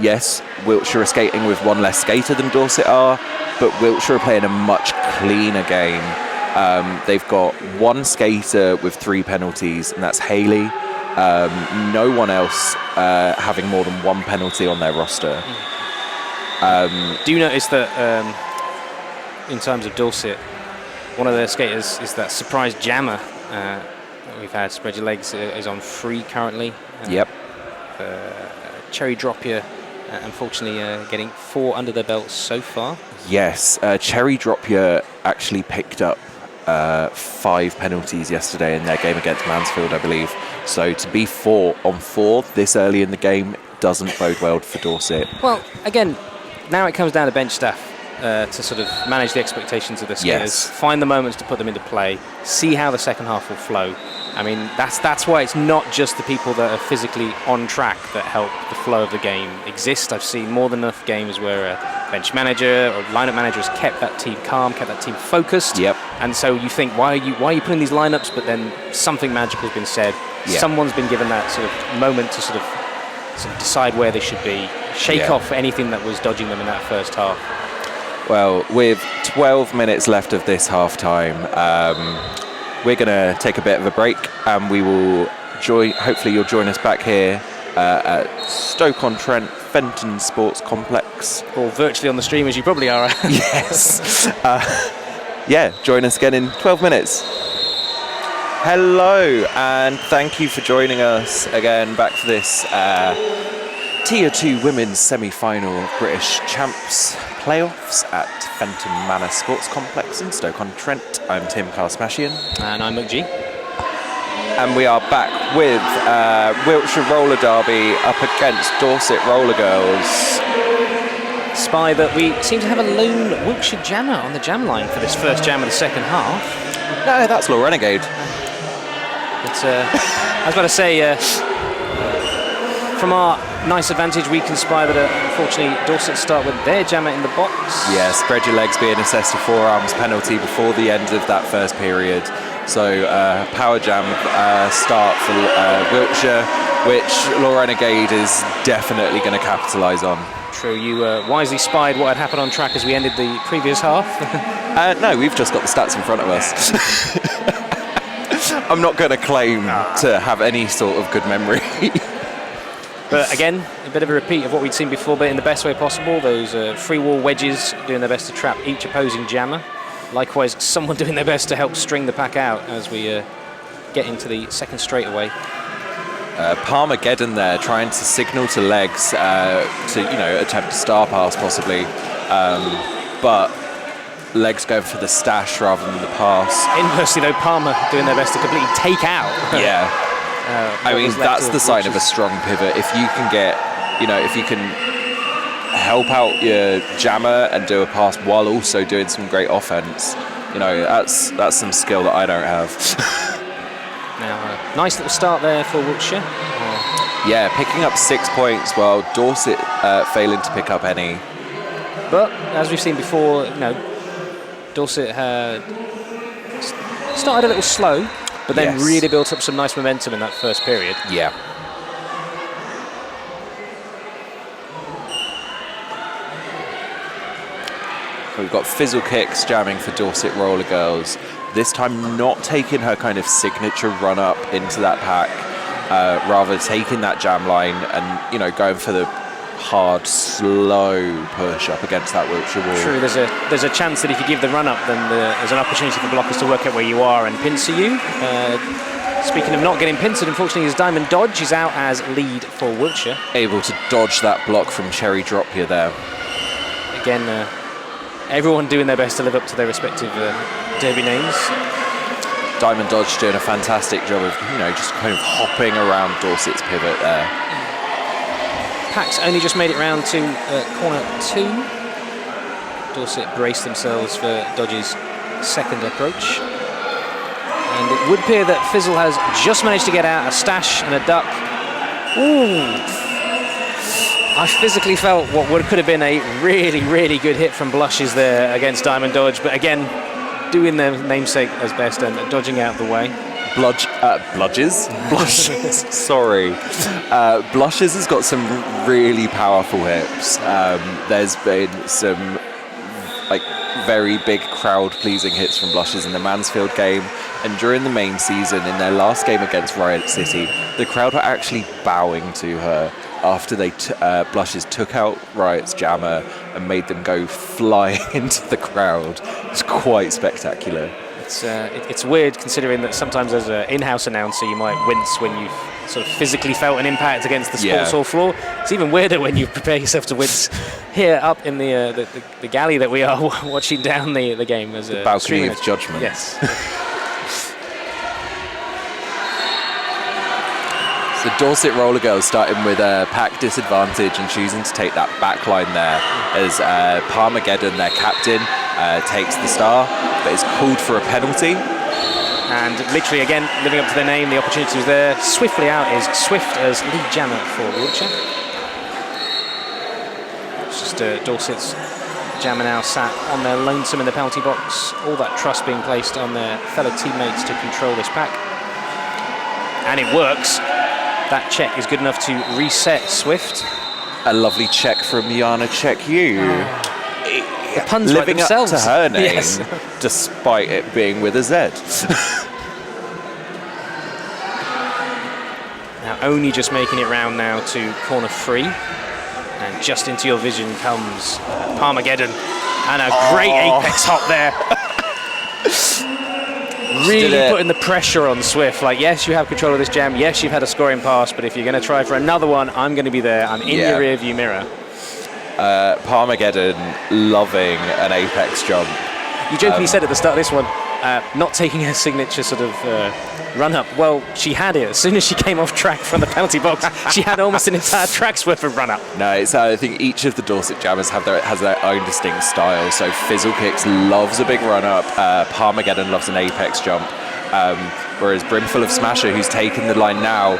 Yes, Wiltshire are skating with one less skater than Dorset are, but Wiltshire are playing a much cleaner game. They've got one skater with 3 penalties, and that's Haley. No one else having more than 1 penalty on their roster. Do you notice that in terms of Dorset, one of their skaters is that surprise jammer that we've had. Spread your legs is on 3 currently. Yep. Cherry Dropyer, unfortunately, getting 4 under their belts so far. Yes, Cherry Dropyer actually picked up 5 penalties yesterday in their game against Mansfield, I believe. So to be 4 on 4 this early in the game doesn't bode well for Dorset. Well, again, now it comes down to bench staff to sort of manage the expectations of the skaters, find the moments to put them into play, see how the second half will flow. I mean, that's why it's not just the people that are physically on track that help the flow of the game exist. I've seen more than enough games where a bench manager or lineup manager has kept that team calm, kept that team focused. Yep. And so you think, why are you putting these lineups? But then something magical has been said. Yep. Someone's been given that sort of moment to sort of decide where they should be, shake off anything that was dodging them in that first half. Well, with 12 minutes left of this half-time, we're going to take a bit of a break, and we will hopefully you'll join us back here at Stoke-on-Trent Fenton Sports Complex. Or virtually on the stream, as you probably are. Yes. Join us again in 12 minutes. Hello, and thank you for joining us again back for this Tier 2 Women's Semi-Final of British Champs playoffs at Fenton Manor Sports Complex in Stoke-on-Trent. I'm Tim Karsmashian. And I'm McG. And we are back with Wiltshire Roller Derby up against Dorset Roller Girls. spy that we seem to have a lone Wiltshire jammer on the jam line for this first jam of the second half. No, that's Law Renegade. But I was about to say, from our nice advantage, we can spy that unfortunately Dorset start with their jammer in the box. Yeah, spread your legs being assessed a forearms penalty before the end of that first period. So power jam start for Wiltshire, which Law Renegade is definitely going to capitalise on. True, you wisely spied what had happened on track as we ended the previous half. No, we've just got the stats in front of us. I'm not going to claim to have any sort of good memory. But again, a bit of a repeat of what we'd seen before, but in the best way possible. Those free wall wedges doing their best to trap each opposing jammer. Likewise, someone doing their best to help string the pack out as we get into the second straightaway. Palmageddon there, trying to signal to legs to attempt a star pass possibly, but legs going for the stash rather than the pass. Inversely though, Palmer doing their best to completely take out. Yeah. I mean, that's the sign of a strong pivot. If you can get, if you can help out your jammer and do a pass while also doing some great offense, that's some skill that I don't have. Now, nice little start there for Wiltshire. Yeah, picking up 6 points while Dorset failing to pick up any. But as we've seen before, Dorset had started a little slow, but then really built up some nice momentum in that first period. Yeah. We've got Fizzle Kicks jamming for Dorset Roller Girls. This time not taking her kind of signature run up into that pack, rather taking that jam line and, going for the hard, slow push up against that Wiltshire wall. True, there's a chance that if you give the run up, then there's an opportunity for blockers to work out where you are and pincer you. Speaking of not getting pincered, unfortunately, his diamond dodge is out as lead for Wiltshire. Able to dodge that block from Cherry Dropia there. Again, everyone doing their best to live up to their respective derby names. Diamond Dodge doing a fantastic job of, just kind of hopping around Dorset's pivot there. Packs only just made it round to corner 2. Dorset braced themselves for Dodge's second approach. And it would appear that Fizzle has just managed to get out a stash and a duck. Ooh! I physically felt what could have been a really, really good hit from Blushes there against Diamond Dodge, but again, doing their namesake as best and dodging out of the way. Blushes? Sorry. Blushes has got some really powerful hips. There's been some very big crowd-pleasing hits from Blushes in the Mansfield game, and during the main season, in their last game against Riot City, the crowd were actually bowing to her after they Blushes took out Riot's jammer and made them go flying into the crowd. It's quite spectacular. It's weird considering that sometimes as an in-house announcer you might wince when you've sort of physically felt an impact against the sports hall floor. It's even weirder when you prepare yourself to wince here up in the galley that we are watching down the game as the balcony of judgment. Yes. So Dorset Roller Girls starting with a pack disadvantage and choosing to take that back line there as Palmageddon, their captain, takes the star, but is called for a penalty. And literally, again, living up to their name, the opportunity was there. Swiftly out is Swift as lead jammer for Wiltshire. It's just Dorset's jammer now sat on their lonesome in the penalty box. All that trust being placed on their fellow teammates to control this pack. And it works. That check is good enough to reset Swift. A lovely check from Yana Check You. The puns living right up to her name, yes. Despite it being with a Z. Now only just making it round now to corner 3. And just into your vision comes Palmageddon. And a great apex hop there. Really putting the pressure on Swift. Yes, you have control of this jam. Yes, you've had a scoring pass, but if you're going to try for another one, I'm going to be there. I'm in your rear view mirror. Palmageddon loving an apex jump. You jokingly said at the start of this one, not taking her signature sort of run-up. Well, she had it. As soon as she came off track from the penalty box, she had almost an entire track's worth of run-up. No, it's, I think each of the Dorset jammers has their own distinct style. So Fizzle Kicks loves a big run-up. Parmageddon loves an apex jump. Whereas Brimful of Smasher, who's taken the line now,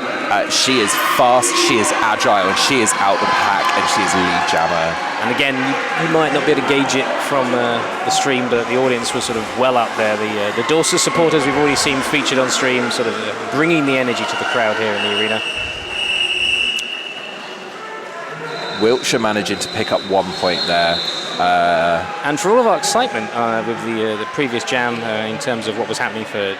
she is fast, she is agile, and she is out the pack, and she is lead jammer. And again, you might not be able to gauge it from the stream, but the audience was sort of well up there. The Dorset supporters we've already seen featured on stream, sort of bringing the energy to the crowd here in the arena. Wiltshire managing to pick up 1 point there. And for all of our excitement with the previous jam in terms of what was happening for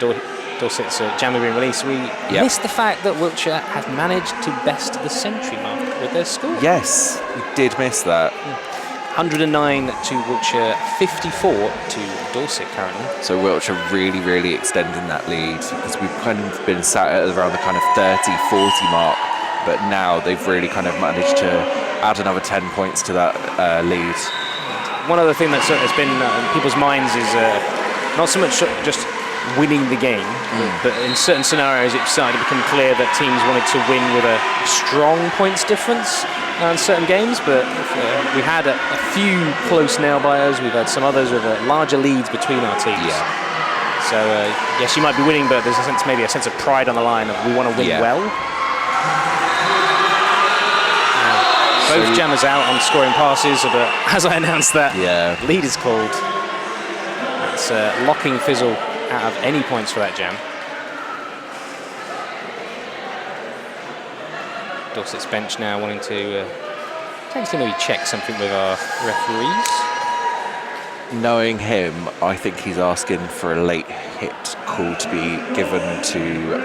Dorset's jammer being released, we missed the fact that Wiltshire have managed to best the century mark with their score. Yes, we did miss that. 109 to Wiltshire, 54 to Dorset currently. So Wiltshire really, really extending that lead, because we've kind of been sat at around the kind of 30-40 mark, but now they've really kind of managed to add another 10 points to that lead. One other thing that's been in people's minds is not so much just winning the game, but in certain scenarios it started to become clear that teams wanted to win with a strong points difference in certain games, but we had a few close nail-biters, we've had some others with larger leads between our teams. Yeah. So yes, you might be winning, but there's maybe a sense of pride on the line of we want to win well. Both jammers out on scoring passes, but as I announced that, lead is called. That's locking Fizzle out of any points for that jam. Dorset's bench now wanting to potentially maybe check something with our referees. Knowing him, I think he's asking for a late hit call to be given to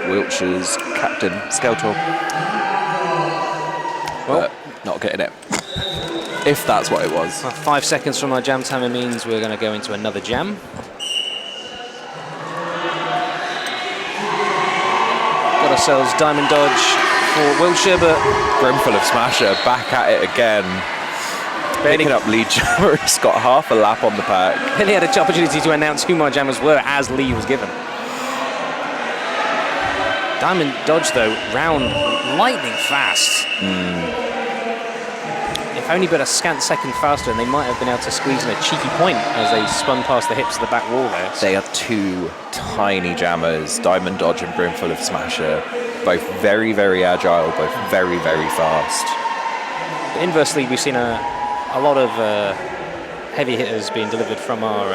Wiltshire's captain, Skeltor. Well, not getting it. If that's what it was. 5 seconds from our jam timer means we're going to go into another jam. Got ourselves diamond dodge for Wiltshire, but Brimful of Smasher back at it again. Picking up lead jammer, he's got half a lap on the pack. Billy had an opportunity to announce who my jammers were as lead was given. Diamond dodge though, round lightning fast. If only but a scant second faster, and they might have been able to squeeze in a cheeky point as they spun past the hips of the back wall there. They are two tiny jammers, Diamond Dodge and Brimful of Smasher, both very, very agile, both very, very fast. But inversely, we've seen a lot of heavy hitters being delivered from our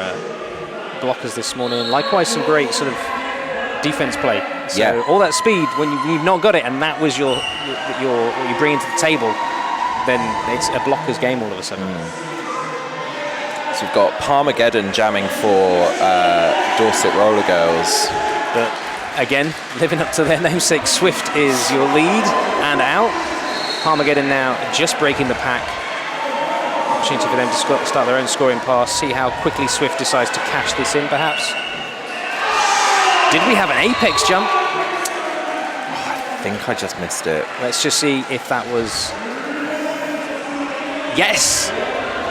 blockers this morning. Likewise, some great sort of defense play. So all that speed, when you've not got it, and that was your what you bring into the table, then it's a blocker's game all of a sudden. So we've got Parmageddon jamming for Dorset Roller Girls. But again, living up to their namesake, Swift is your lead and out. Parmageddon now just breaking the pack. Opportunity for them to start their own scoring pass, see how quickly Swift decides to cash this in perhaps. Did we have an apex jump? I think I just missed it. Let's just see if that was... Yes!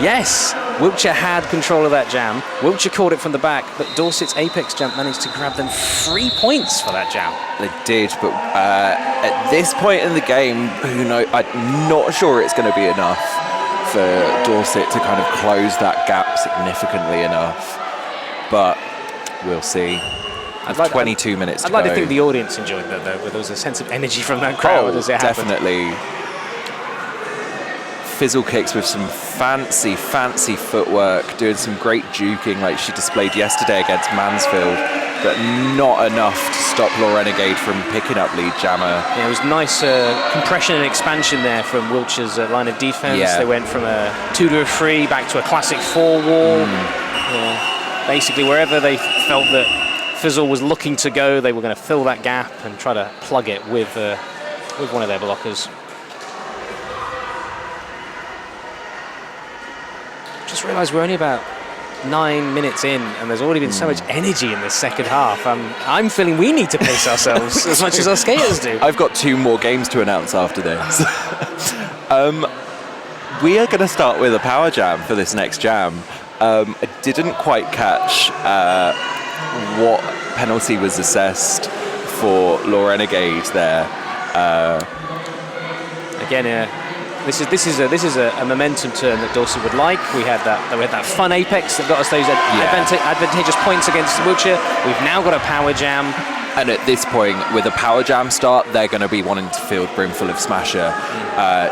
Yes! Wiltshire had control of that jam. Wiltshire caught it from the back, but Dorset's apex jump managed to grab them 3 points for that jam. They did, but at this point in the game, who knows? I'm not sure it's going to be enough for Dorset to kind of close that gap significantly enough. But we'll see. 22 minutes to go. I'd like to think the audience enjoyed that, though, where there was a sense of energy from that crowd as it happened. Definitely. Fizzle Kicks with some fancy, fancy footwork, doing some great juking like she displayed yesterday against Mansfield, but not enough to stop Law Renegade from picking up lead jammer. Yeah, it was nice compression and expansion there from Wiltshire's line of defence. Yeah. They went from a 2 to a 3 back to a classic 4 wall. Yeah. Basically, wherever they felt that Fizzle was looking to go, they were going to fill that gap and try to plug it with one of their blockers. Just realised we're only about 9 minutes in, and there's already been so much energy in this second half. I'm feeling we need to pace ourselves as much as our skaters do. I've got 2 more games to announce after this. We are going to start with a power jam for this next jam. I didn't quite catch what penalty was assessed for Law Renegade there. Again, this is a momentum turn that Dorset would like. We had that fun apex that got us those advantageous points against Wiltshire. We've now got a power jam. And at this point, with a power jam start, they're going to be wanting to field Brimful of Smasher.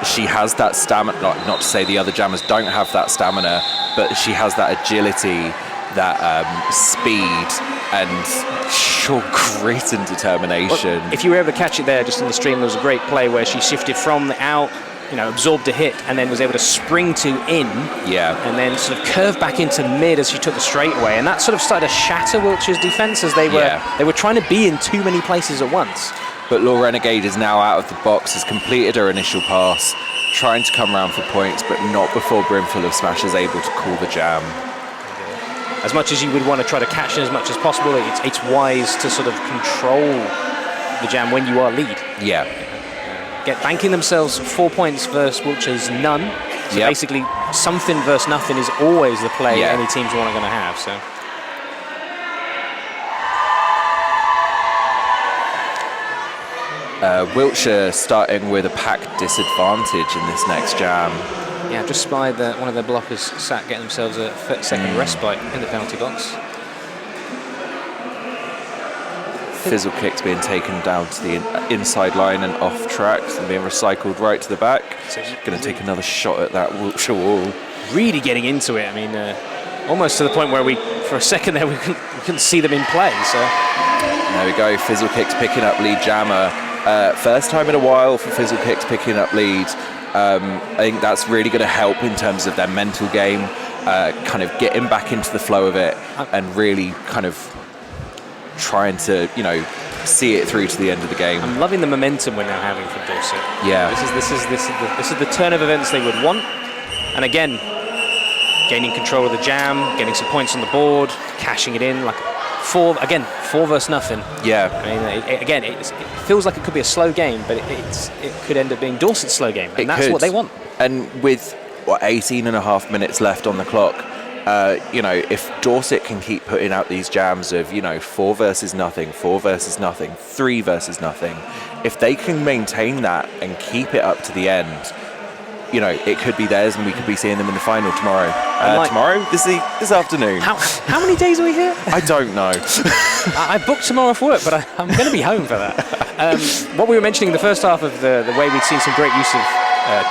She has that stamina, not to say the other jammers don't have that stamina, but she has that agility, that speed, and sure grit and determination. Well, if you were able to catch it there just in the stream, there was a great play where she shifted from the out, absorbed a hit, and then was able to spring to in, and then sort of curve back into mid as she took the straightaway, and that sort of started to shatter Wiltshire's defence as they were trying to be in too many places at once. But Law Renegade is now out of the box, has completed her initial pass, trying to come round for points, but not before Brimful of Smash is able to call the jam. As much as you would want to try to catch it as much as possible, it's wise to sort of control the jam when you are lead. Yeah. Banking themselves 4 points versus Wiltshire's none. So basically, something versus nothing is always the play any teams going to have. So. Wiltshire starting with a pack disadvantage in this next jam. Yeah, just spied that one of their blockers sat getting themselves a 30-second respite in the penalty box. Fizzle kicks being taken down to the inside line and off track, and being recycled right to the back. So going to take another shot at that Wiltshire wall. Really getting into it. I mean, almost to the point where for a second there, we couldn't see them in play. So there we go. Fizzle kicks picking up lead jammer. First time in a while for Fizzle kicks picking up lead. I think that's really going to help in terms of their mental game, kind of getting back into the flow of it, and really kind of trying to, see it through to the end of the game. I'm loving the momentum we're now having from Dorset. Yeah. This is the turn of events they would want. And again, gaining control of the jam, getting some points on the board, cashing it in, like four versus nothing. Yeah. I mean, it feels like it could be a slow game, but it could end up being Dorset's slow game, and that's what they want. And with 18 and a half minutes left on the clock, if Dorset can keep putting out these jams of 4 versus nothing, 4 versus nothing, 3 versus nothing, if they can maintain that and keep it up to the end, it could be theirs, and we could be seeing them in the final tomorrow. Tomorrow? This afternoon. How many days are we here? I don't know. I booked tomorrow off work, but I'm going to be home for that. What we were mentioning in the first half of the way we'd seen some great use of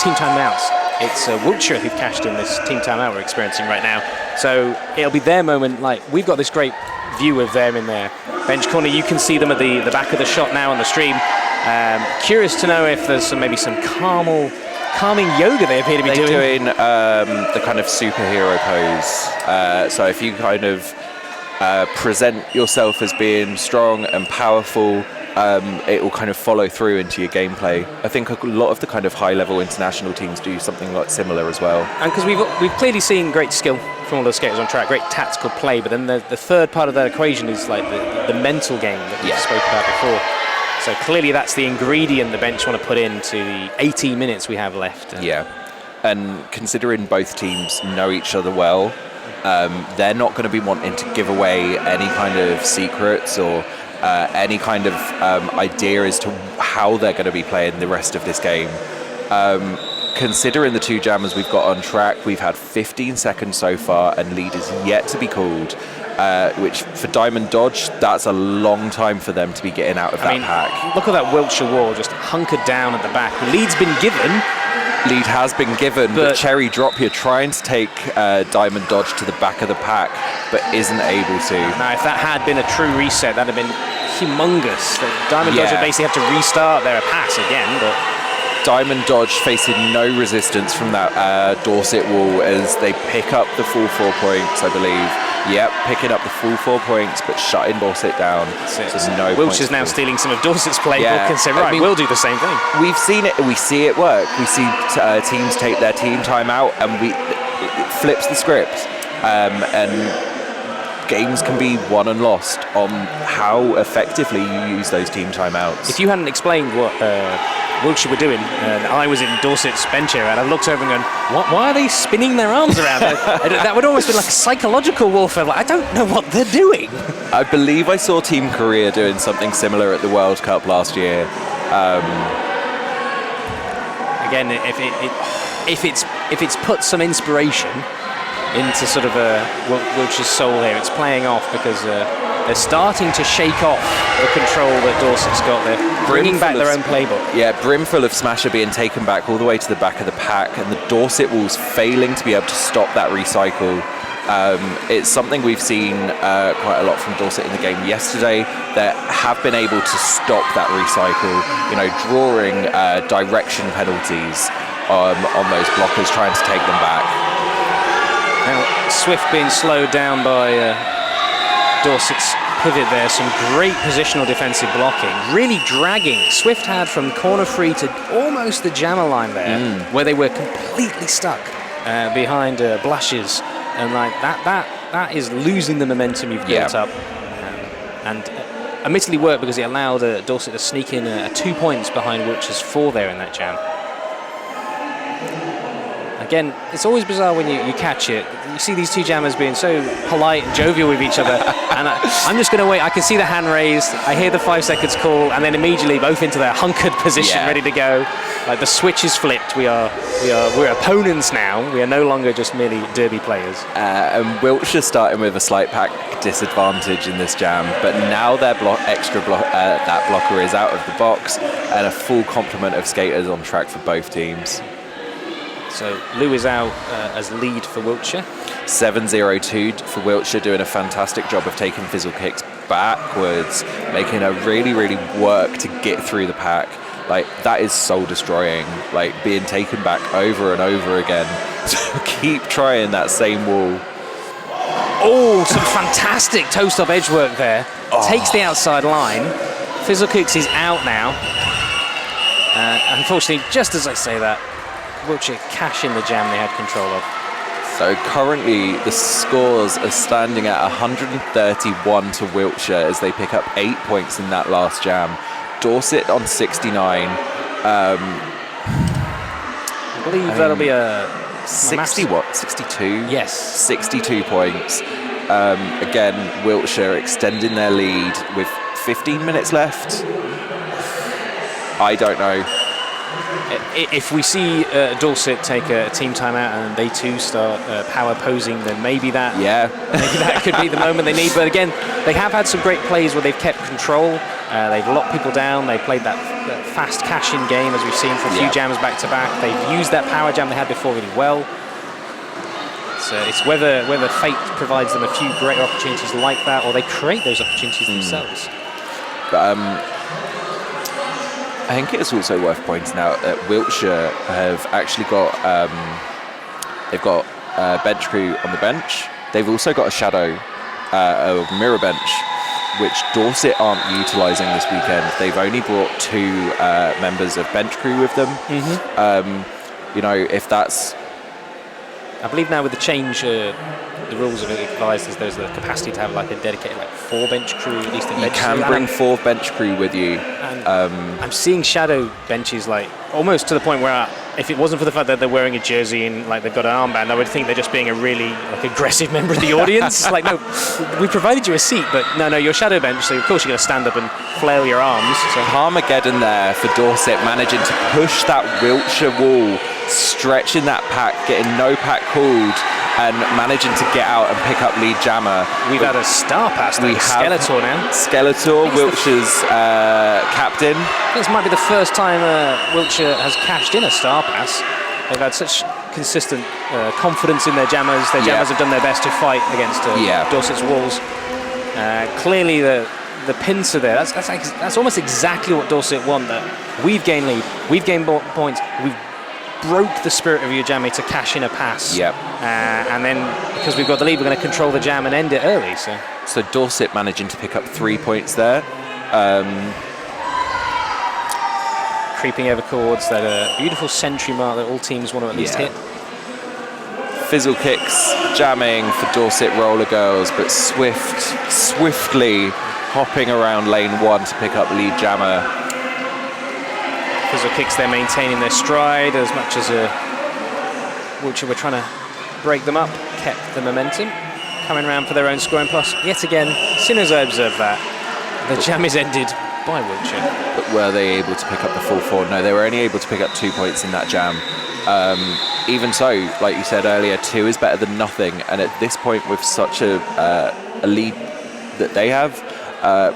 team timeouts. It's Wiltshire who've cashed in this team timeout we're experiencing right now. So it'll be their moment. Like, we've got this great view of them in their bench corner. You can see them at the back of the shot now on the stream. Curious to know if there's maybe some calming yoga they appear to be doing. The kind of superhero pose. So if you kind of present yourself as being strong and powerful, it will kind of follow through into your gameplay. I think a lot of the kind of high-level international teams do something like similar as well. And because we've clearly seen great skill from all those skaters on track, great tactical play, but then the third part of that equation is like the mental game that we spoke about before. So clearly that's the ingredient the bench want to put into the 18 minutes we have left. And considering both teams know each other well, they're not going to be wanting to give away any kind of secrets or any kind of idea as to how they're going to be playing the rest of this game. Considering the 2 jammers we've got on track, we've had 15 seconds so far, and lead is yet to be called. Which for Diamond Dodge, that's a long time for them to be getting out of that pack. Look at that Wiltshire wall just hunkered down at the back. The lead's been given. Lead has been given, but Cherry Drop here trying to take Diamond Dodge to the back of the pack, but isn't able to. Now, if that had been a true reset, that'd have been humongous. Diamond Dodge would basically have to restart their pass again, but Diamond Dodge facing no resistance from that Dorset wall as they pick up the full 4 points, I believe. Yep, picking up the full 4 points, but shutting Dorset down. So no Wiltshire's now stealing some of Dorset's playbook and say, we'll do the same thing. We've seen it, we see it work. We see teams take their team time out, and it flips the script. And games can be won and lost on how effectively you use those team timeouts. If you hadn't explained what Wiltshire were doing. I was in Dorset's bench area, and I looked over and going, why are they spinning their arms around? That would almost be like a psychological warfare. Like, I don't know what they're doing. I believe I saw Team Korea doing something similar at the World Cup last year. Again, if it's put some inspiration into sort of Wiltshire's soul here, it's playing off because they're starting to shake off the control that Dorset's got. They're bringing back their own playbook. Yeah, brimful of Smasher being taken back all the way to the back of the pack, and the Dorset Wolves failing to be able to stop that recycle. It's something we've seen quite a lot from Dorset in the game yesterday. They have been able to stop that recycle, drawing direction penalties on those blockers, trying to take them back. Now, Swift being slowed down by Dorset's pivot there. Some great positional defensive blocking, really dragging. Swift had from corner free to almost the jammer line there, where they were completely stuck behind Blashes. And like that is losing the momentum you've built up. And admittedly worked because it allowed Dorset to sneak in 2 points behind Wiltshire's 4 there in that jam. Again, it's always bizarre when you catch it. You see these two jammers being so polite and jovial with each other. And I'm just going to wait. I can see the hand raised. I hear the 5 seconds call, and then immediately both into their hunkered position, ready to go. Like the switch is flipped. We're opponents now. We are no longer just merely derby players. And Wiltshire starting with a slight pack disadvantage in this jam, but now their that blocker is out of the box, and a full complement of skaters on track for both teams. So Lou is out as lead for Wiltshire. 7-0-2 for Wiltshire, doing a fantastic job of taking fizzle kicks backwards, making a really work to get through the pack. Like, that is soul destroying, like being taken back over and over again. So keep trying that same wall. Oh, some fantastic toe-stop edge work there. Takes the outside line. Fizzle kicks is out now. Unfortunately, just as I say that, Wiltshire cash in the jam they had control of. So currently the scores are standing at 131 to Wiltshire as they pick up 8 points in that last jam. Dorset on 69. I believe that'll be a 62? Yes. 62 points. Again, Wiltshire extending their lead with 15 minutes left. I don't know. If we see Dorset take a team timeout and they too start power posing, then maybe that could be the moment they need. But again, they have had some great plays where they've kept control. They've locked people down. They played that fast cash-in game, as we've seen for a few jams back to back. They've used that power jam they had before really well. So it's whether fate provides them a few greater opportunities like that, or they create those opportunities themselves. But I think it's also worth pointing out that Wiltshire have actually got they've got bench crew on the bench. They've also got a shadow mirror bench, which Dorset aren't utilising this weekend. They've only brought 2 members of bench crew with them. If that's, I believe now with the change, the rules have advised us there's the capacity to have like a dedicated 4 bench crew, at least in bench crew. You can bring 4 bench crew with you. I'm seeing shadow benches almost to the point where if it wasn't for the fact that they're wearing a jersey and they've got an armband, I would think they're just being a really aggressive member of the audience. No, we provided you a seat, but no, you're shadow bench, so of course you're going to stand up and flail your arms. So Armageddon there for Dorset, managing to push that Wiltshire wall, stretching that pack, getting no pack called, and managing to get out and pick up lead jammer. We've had a star pass there. Skeletor now. Skeletor, Wiltshire's captain. This might be the first time Wiltshire has cashed in a star pass. They've had such consistent confidence in their jammers. Their jammers have done their best to fight against Dorset's walls. Clearly the pincer there, that's almost exactly what Dorset want. That we've gained lead, we've gained points, we've broke the spirit of your jammy to cash in a pass. And then because we've got the lead, we're going to control the jam and end it early. So Dorset managing to pick up 3 points there. Creeping over towards that beautiful century mark that all teams want to at least hit. Fizzle kicks jamming for Dorset Roller Girls, but swiftly hopping around lane 1 to pick up lead jammer. Fizzle Kicks, they're maintaining their stride as much as Wiltshire were trying to break them up, kept the momentum. Coming around for their own scoring pass. Yet again, as soon as I observed that, the jam is ended by Wiltshire. But were they able to pick up the full 4? No, they were only able to pick up 2 points in that jam. Even so, like you said earlier, 2 is better than nothing. And at this point, with such a lead that they have,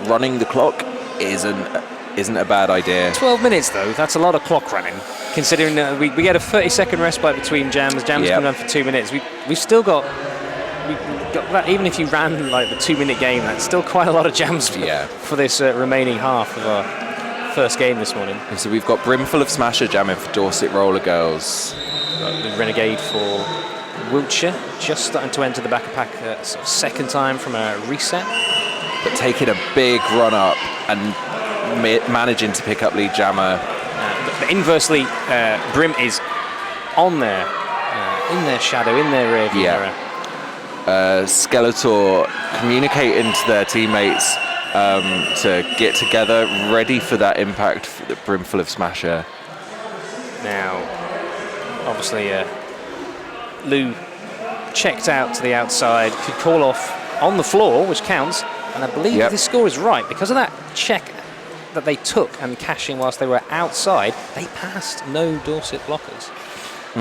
running the clock isn't a bad idea. 12 minutes though, that's a lot of clock running. Considering we get a 30-second respite between jams. Jams can run for 2 minutes. We've still got that. Even if you ran like the 2-minute game, that's still quite a lot of jams for this remaining half of our first game this morning. And so we've got Brimful of Smasher jamming for Dorset Roller Girls. Got the Renegade for Wiltshire, just starting to enter the back of pack sort of second time from a reset. But taking a big run up and managing to pick up lead jammer. But inversely, Brim is on there, in their shadow, in their rear view mirror. Skeletor communicating to their teammates to get together, ready for that impact for the Brimful of Smasher. Now, obviously, Lou checked out to the outside, could call off on the floor, which counts, and I believe this score is right. Because of that check that they took and cashing whilst they were outside, they passed no Dorset blockers.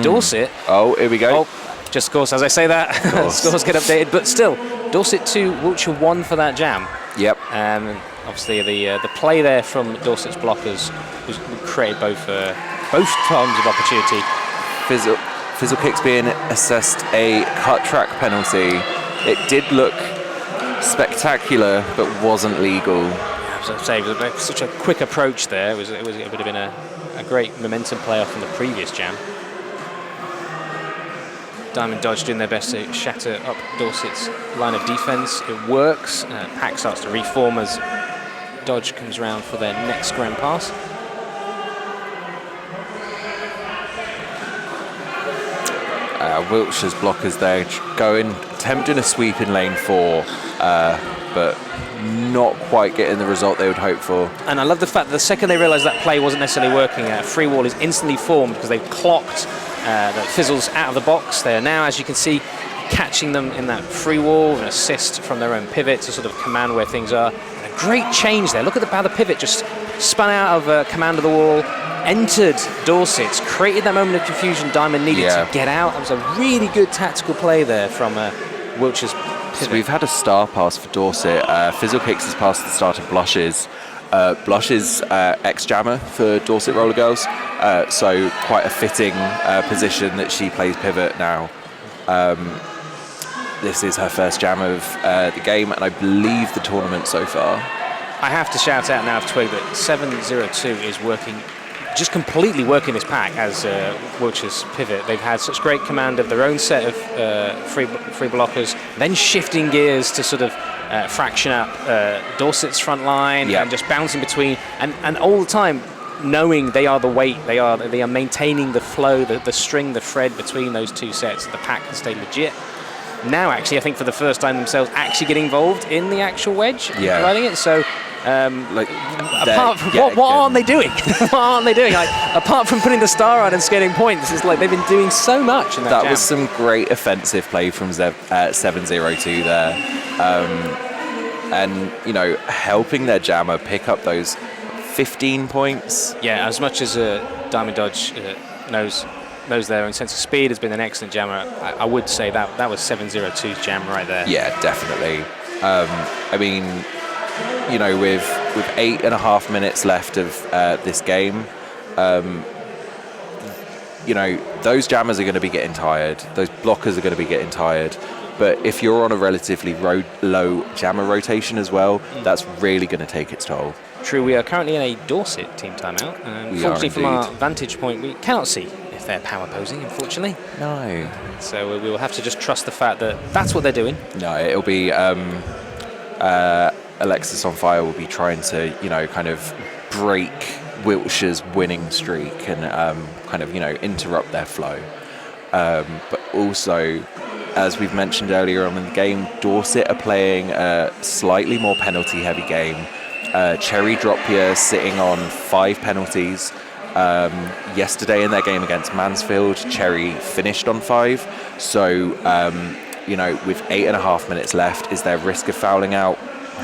Dorset... Oh, here we go. Just of course, as I say that, scores get updated, but still, Dorset 2, Wiltshire 1 for that jam. Yep. Obviously, the play there from Dorset's blockers created both forms of opportunity. Fizzle Kicks being assessed a cut track penalty. It did look spectacular, but wasn't legal. As I say, it was such a quick approach there. It would have been a great momentum playoff from the previous jam. Diamond Dodge doing their best to shatter up Dorset's line of defence. It works. Pack starts to reform as Dodge comes round for their next scram pass. Wiltshire's blockers there attempting a sweep in lane 4, but not quite getting the result they would hope for. And I love the fact that the second they realised that play wasn't necessarily working, a free wall is instantly formed because they've clocked the Fizzles out of the box. They are now, as you can see, catching them in that free wall, an assist from their own pivot to sort of command where things are. And a great change there. Look at how the pivot just spun out of command of the wall, entered Dorset's, created that moment of confusion Diamond needed to get out. That was a really good tactical play there from Wiltshire's pivot. So we've had a star pass for Dorset. Fizzle Kicks has passed the start of Blushes. Blushes ex-jammer for Dorset Roller Girls, so quite a fitting position that she plays pivot now. This is her first jam of the game, and I believe the tournament so far. I have to shout out now to Twig that 702 is working, just completely working this pack as Wiltshire's pivot. They've had such great command of their own set of free blockers, then shifting gears to sort of fraction up Dorset's front line and just bouncing between, and all the time knowing they are the weight, they are maintaining the flow, the string, the thread between those two sets. The pack can stay legit. Now, actually, I think for the first time themselves, actually getting involved in the actual wedge, riding it. So, apart from, what aren't they doing? What aren't they doing? Like, apart from putting the star on and scaling points, it's like they've been doing so much in that jam. Was some great offensive play from 702 there, and helping their jammer pick up those 15 points. Yeah, as much as Diamond Dodge knows their own sense of speed, has been an excellent jammer. I would say that was 702's jam right there. Yeah, definitely. I mean, with 8.5 minutes left of this game, those jammers are going to be getting tired. Those blockers are going to be getting tired. But if you're on a relatively low jammer rotation as well, that's really going to take its toll. True, we are currently in a Dorset team timeout. Unfortunately, from our vantage point, we cannot see if they're power posing, unfortunately. No. So we will have to just trust the fact that that's what they're doing. No, it'll be Alexis on Fire will be trying to, kind of break Wiltshire's winning streak and interrupt their flow. But also, as we've mentioned earlier on in the game, Dorset are playing a slightly more penalty-heavy game. Cherry Dropia sitting on 5 penalties, Yesterday in their game against Mansfield, Cherry finished on 5. So, with 8.5 minutes left, is there risk of fouling out?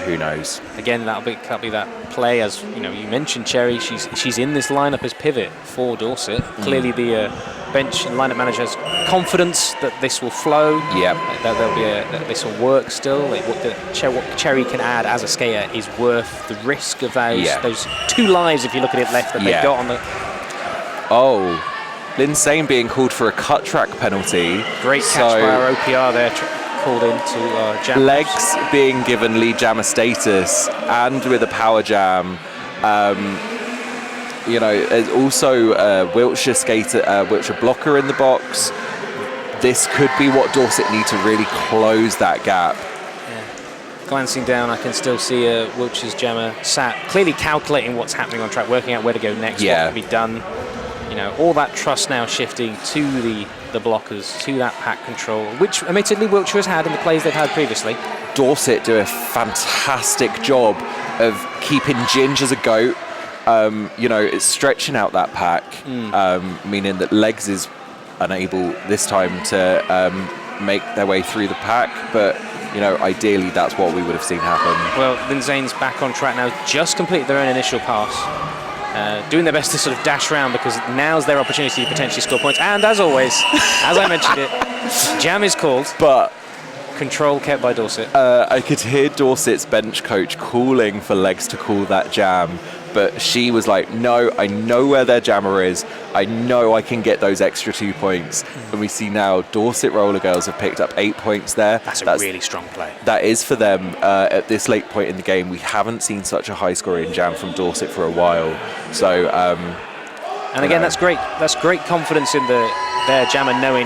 Who knows? Again, that'll be that play, as you mentioned Cherry. She's in this lineup as pivot for Dorset. Clearly, the bench and lineup manager has confidence that this will flow. Yeah, that this will work still. What Cherry can add as a skater is worth the risk of those 2 lives, if you look at it, left that they got on the. Oh, Lindsay being called for a cut track penalty. Great catch by our OPR there. Called into jam. Legs being given lead jammer status and with a power jam. There's also a Wiltshire skater, Wiltshire blocker in the box. This could be what Dorset need to really close that gap. Yeah. Glancing down, I can still see Wiltshire's jammer sat, clearly calculating what's happening on track, working out where to go next, what can be done. All that trust now shifting to the blockers, to that pack control, which admittedly Wiltshire has had in the plays they've had previously. Dorset do a fantastic job of keeping Ginge as a goat. It's stretching out that pack, meaning that Legs is unable this time to make their way through the pack, but ideally that's what we would have seen happen. Well, Lindsay's back on track now, just completed their own initial pass. Doing their best to sort of dash around, because now's their opportunity to potentially score points. And as always, as I mentioned it, jam is called, but control kept by Dorset. I could hear Dorset's bench coach calling for Legs to call that jam, but she was like, no, I know where their jammer is. I know I can get those extra 2 points. And we see now Dorset Roller Girls have picked up 8 points there. That's a really strong play. That is for them at this late point in the game. We haven't seen such a high scoring jam from Dorset for a while. So, and again, that's great. That's great confidence in their jammer, knowing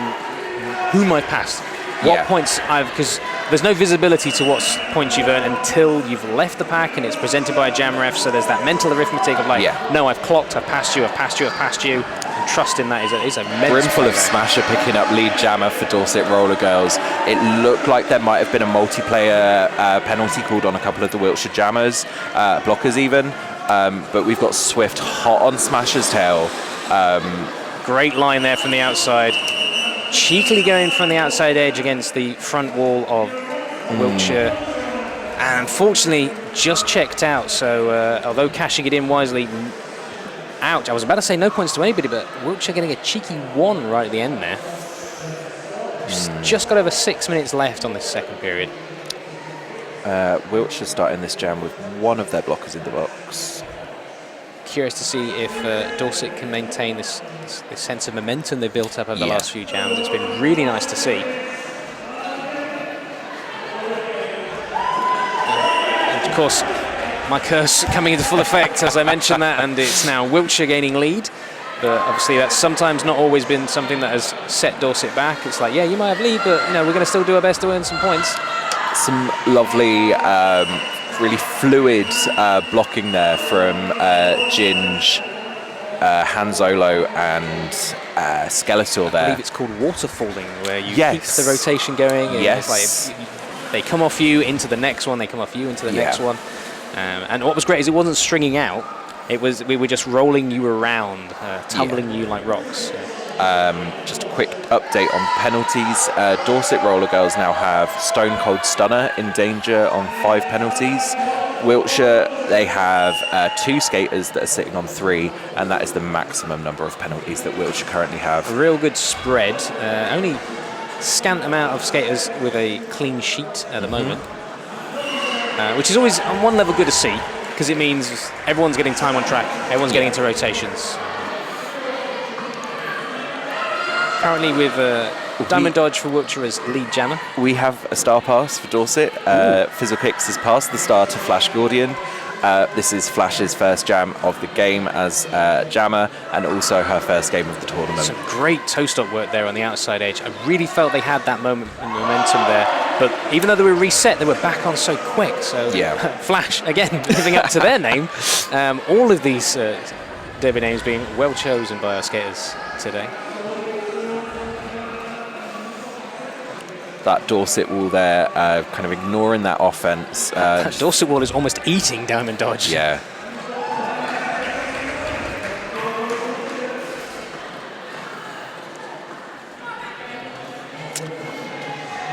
whom I've passed, what points because there's no visibility to what points you've earned until you've left the pack and it's presented by a jam ref. So there's that mental arithmetic of no, I've clocked, I've passed you, I've passed you, I've passed you. And trust in that is a brimful of Smasher picking up lead jammer for Dorset Roller Girls. It looked like there might have been a multiplayer penalty called on a couple of the Wiltshire jammers, blockers even. But we've got Swift hot on Smasher's tail. Great line there from the outside. Cheekily going from the outside edge against the front wall of Wiltshire. And unfortunately, just checked out. So although cashing it in wisely, ouch. I was about to say no points to anybody, but Wiltshire getting a cheeky 1 right at the end there. Just got over 6 minutes left on this second period. Wiltshire starting this jam with one of their blockers in the box. Curious to see if Dorset can maintain this sense of momentum they've built up over the last few jams. It's been really nice to see. And of course, my curse coming into full effect as I mentioned that, and it's now Wiltshire gaining lead. But obviously that's sometimes not always been something that has set Dorset back. It's like, you might have lead, but we're going to still do our best to earn some points. Some lovely, really fluid blocking there from Ginge, Hanzolo and Skeletor there. I believe it's called waterfalling, where you keep the rotation going. And it's like they come off you into the next one, they come off you into the next one. And what was great is it wasn't stringing out. We were just rolling you around, tumbling you like rocks. Just a quick update on penalties. Dorset Roller Girls now have Stone Cold Stunner in danger on 5 penalties. Wiltshire, they have 2 skaters that are sitting on 3, and that is the maximum number of penalties that Wiltshire currently have. A real good spread. Only scant amount of skaters with a clean sheet at the moment, which is always on one level good to see, because it means everyone's getting time on track, everyone's getting into rotations. Currently with Diamond Dodge for Wiltshire as lead jammer. We have a star pass for Dorset. Fizzle Kicks has passed the star to Flash Gordian. This is Flash's first jam of the game as jammer, and also her first game of the tournament. Some great toe-stop work there on the outside edge. I really felt they had that moment and momentum there. But even though they were reset, they were back on so quick. So Flash, again, living up to their name. All of these derby names being well chosen by our skaters today. That Dorset wall there, kind of ignoring that offense. That Dorset wall is almost eating Diamond Dodge. Yeah.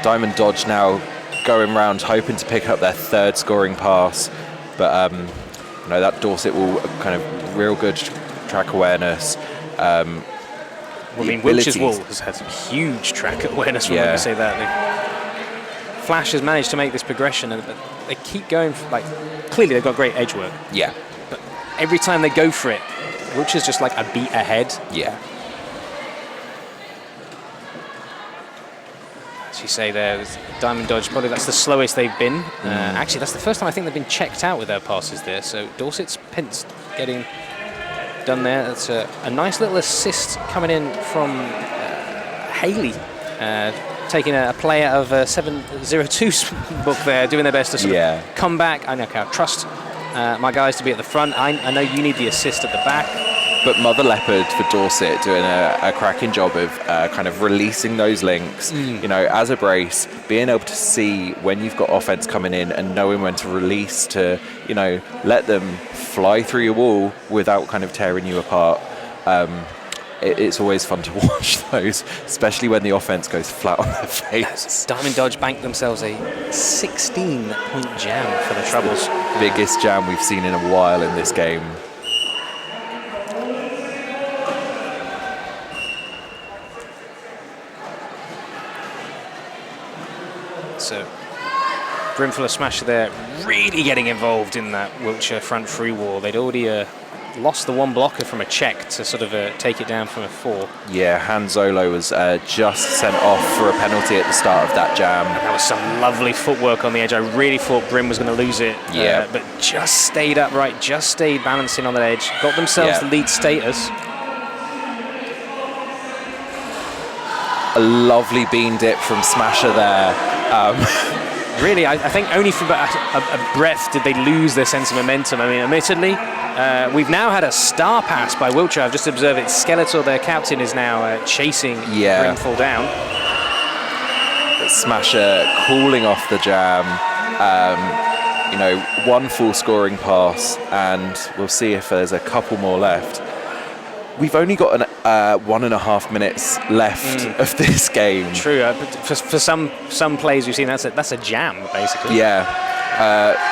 Diamond Dodge now going round, hoping to pick up their third scoring pass. But that Dorset will kind of real good track awareness. Wiltshire's Wool has had some huge track awareness. When we say that, Flash has managed to make this progression, but they keep going. Clearly, they've got great edge work. Yeah. But every time they go for it, Wiltshire's just like a beat ahead. Yeah. As you say there, Diamond Dodge, probably that's the slowest they've been. Actually, that's the first time I think they've been checked out with their passes there. So Dorset's Pence getting done there. That's a nice little assist coming in from Haley, taking a player of 702's book there, doing their best to sort of come back. I trust my guys to be at the front. I know you need the assist at the back. But Mother Leopard for Dorset doing a cracking job of kind of releasing those links. As a brace, being able to see when you've got offense coming in and knowing when to release to, let them fly through your wall without kind of tearing you apart. It's always fun to watch those, especially when the offense goes flat on their face. Diamond Dodge banked themselves a 16-point jam for the Troubles. Biggest jam we've seen in a while in this game. So, Brimful of Smasher there, really getting involved in that Wiltshire front free wall. They'd already lost the one blocker from a check to sort of take it down from a 4. Yeah, Han Zolo was just sent off for a penalty at the start of that jam. And that was some lovely footwork on the edge. I really thought Brim was going to lose it. But just stayed upright, just stayed balancing on the edge. Got themselves the lead status. A lovely bean dip from Smasher there. Really, I think only for about a breath did they lose their sense of momentum. I mean, admittedly, we've now had a star pass by Wiltshire. I've just observed it. Skeletor, their captain, is now chasing Brimful down. But Smasher cooling off the jam. One full scoring pass, and we'll see if there's a couple more left. We've only got 1.5 minutes left of this game. True. For some plays we've seen, that's a jam, basically. Yeah.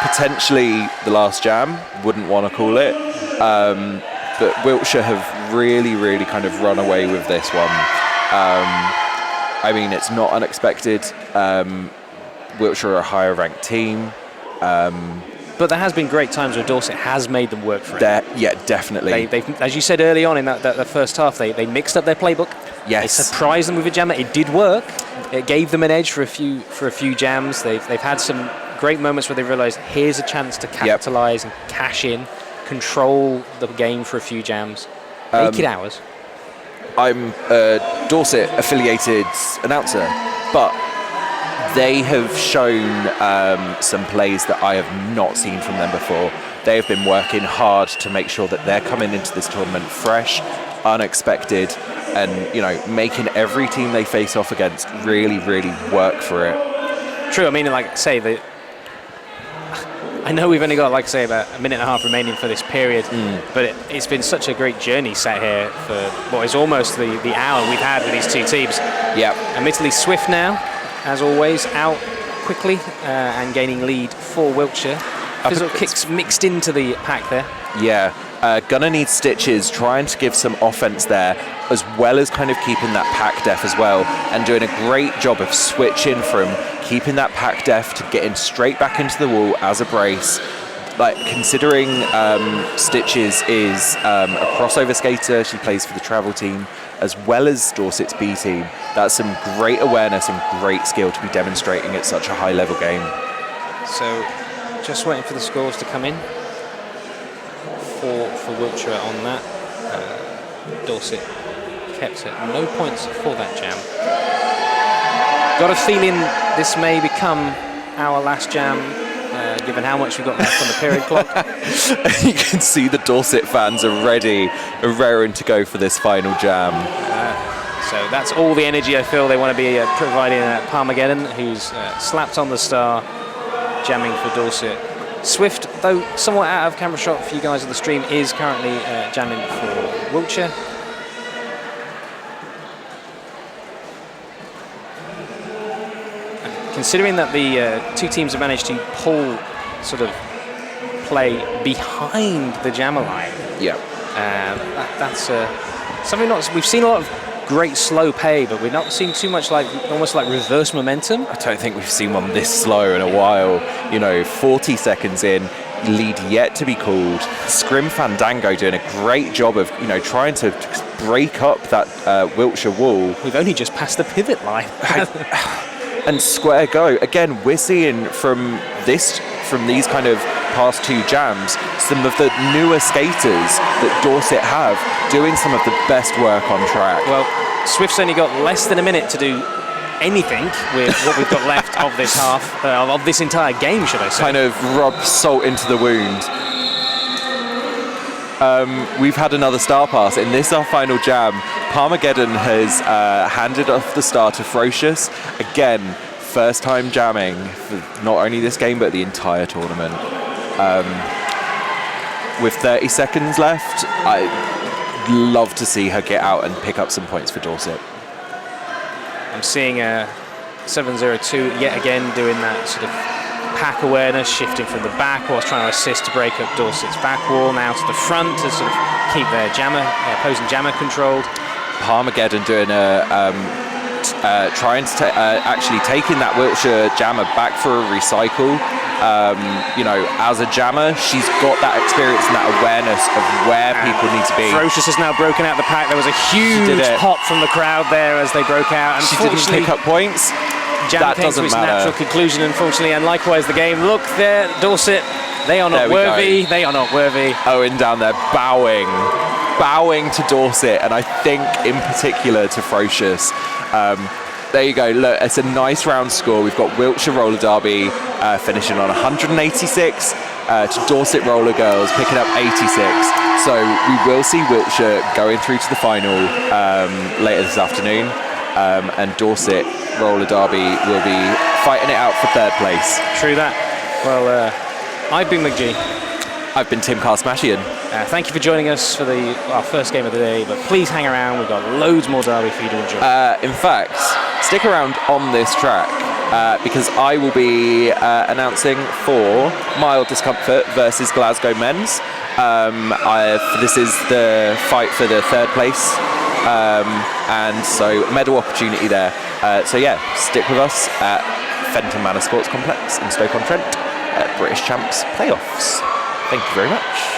Potentially the last jam. Wouldn't want to call it. But Wiltshire have really, really kind of run away with this one. It's not unexpected. Wiltshire are a higher ranked team. But there has been great times where Dorset has made them work for it. Yeah, definitely. They've, as you said early on in that first half, they mixed up their playbook. Yes. They surprised them with a jammer. It did work. It gave them an edge for a few jams. They've had some great moments where they realised here's a chance to capitalise and cash in, control the game for a few jams, make it ours. I'm a Dorset affiliated announcer, but they have shown some plays that I have not seen from them before. They have been working hard to make sure that they're coming into this tournament fresh, unexpected, and making every team they face off against really, really work for it. True. I mean, like I say, I know we've only got, like I say, about a minute and a half remaining for this period, but it's been such a great journey sat here for what is almost the hour we've had with these two teams. Yeah. Admittedly, Swift now, as always, out quickly and gaining lead for Wiltshire. Fizzle kicks mixed into the pack there. Yeah, gonna need Stitches trying to give some offense there, as well as kind of keeping that pack def as well, and doing a great job of switching from keeping that pack def to getting straight back into the wall as a brace. Like, considering Stitches is a crossover skater, she plays for the travel team, as well as Dorset's B team. That's some great awareness and great skill to be demonstrating at such a high level game. So, just waiting for the scores to come in for Wiltshire on that. Dorset kept it. No points for that jam. Got a feeling this may become our last jam, given how much we've got left on the period clock. You can see the Dorset fans are ready, are raring to go for this final jam. So that's all the energy I feel they want to be providing Palmageddon, who's slapped on the star, jamming for Dorset. Swift, though somewhat out of camera shot for you guys on the stream, is currently jamming for Wiltshire. considering that the two teams have managed to pull sort of play behind the jammer line. Yeah. That's something we've seen a lot of great slow pay, but we've not seen too much almost like reverse momentum. I don't think we've seen one this slow in a while. 40 seconds in, lead yet to be called. Scrim Fandango doing a great job of trying to break up that Wiltshire wall. We've only just passed the pivot line. And square go. Again, we're seeing from these kind of past two jams, some of the newer skaters that Dorset have doing some of the best work on track. Well, Swift's only got less than a minute to do anything with what we've got left of this half, of this entire game, should I say. Kind of rub salt into the wound. We've had another star pass. In this, our final jam, Parmageddon has handed off the star to Ferocious. Again, first time jamming for not only this game, but the entire tournament. With 30 seconds left, I'd love to see her get out and pick up some points for Dorset. I'm seeing 702 yet again doing that sort of pack awareness, shifting from the back whilst trying to assist to break up Dorset's back wall, now to the front to sort of keep their opposing jammer controlled. Parmageddon doing trying to actually taking that Wiltshire jammer back for a recycle. As a jammer, she's got that experience and that awareness of where people need to be. Ferocious has now broken out the pack. There was a huge pop from the crowd there as they broke out. She didn't pick up points. Jam came to its natural conclusion, unfortunately, and likewise the game. Look there, Dorset, they are not worthy. They are not worthy. Owen down there bowing to Dorset, and I think in particular to Ferocious. There you go. Look, it's a nice round score. We've got Wiltshire Roller Derby finishing on 186 to Dorset Roller Girls picking up 86. So we will see Wiltshire going through to the final later this afternoon, and Dorset Roller Derby will be fighting it out for third place. True that. Well, I've been McGee. I've been Tim Carsmashian. Thank you for joining us for our first game of the day, but please hang around. We've got loads more derby for you to enjoy. In fact, stick around on this track because I will be announcing for Mild Discomfort versus Glasgow Men's. This is the fight for the third place, and so medal opportunity there. Stick with us at Fenton Manor Sports Complex in Stoke-on-Trent at British Champs Playoffs. Thank you very much.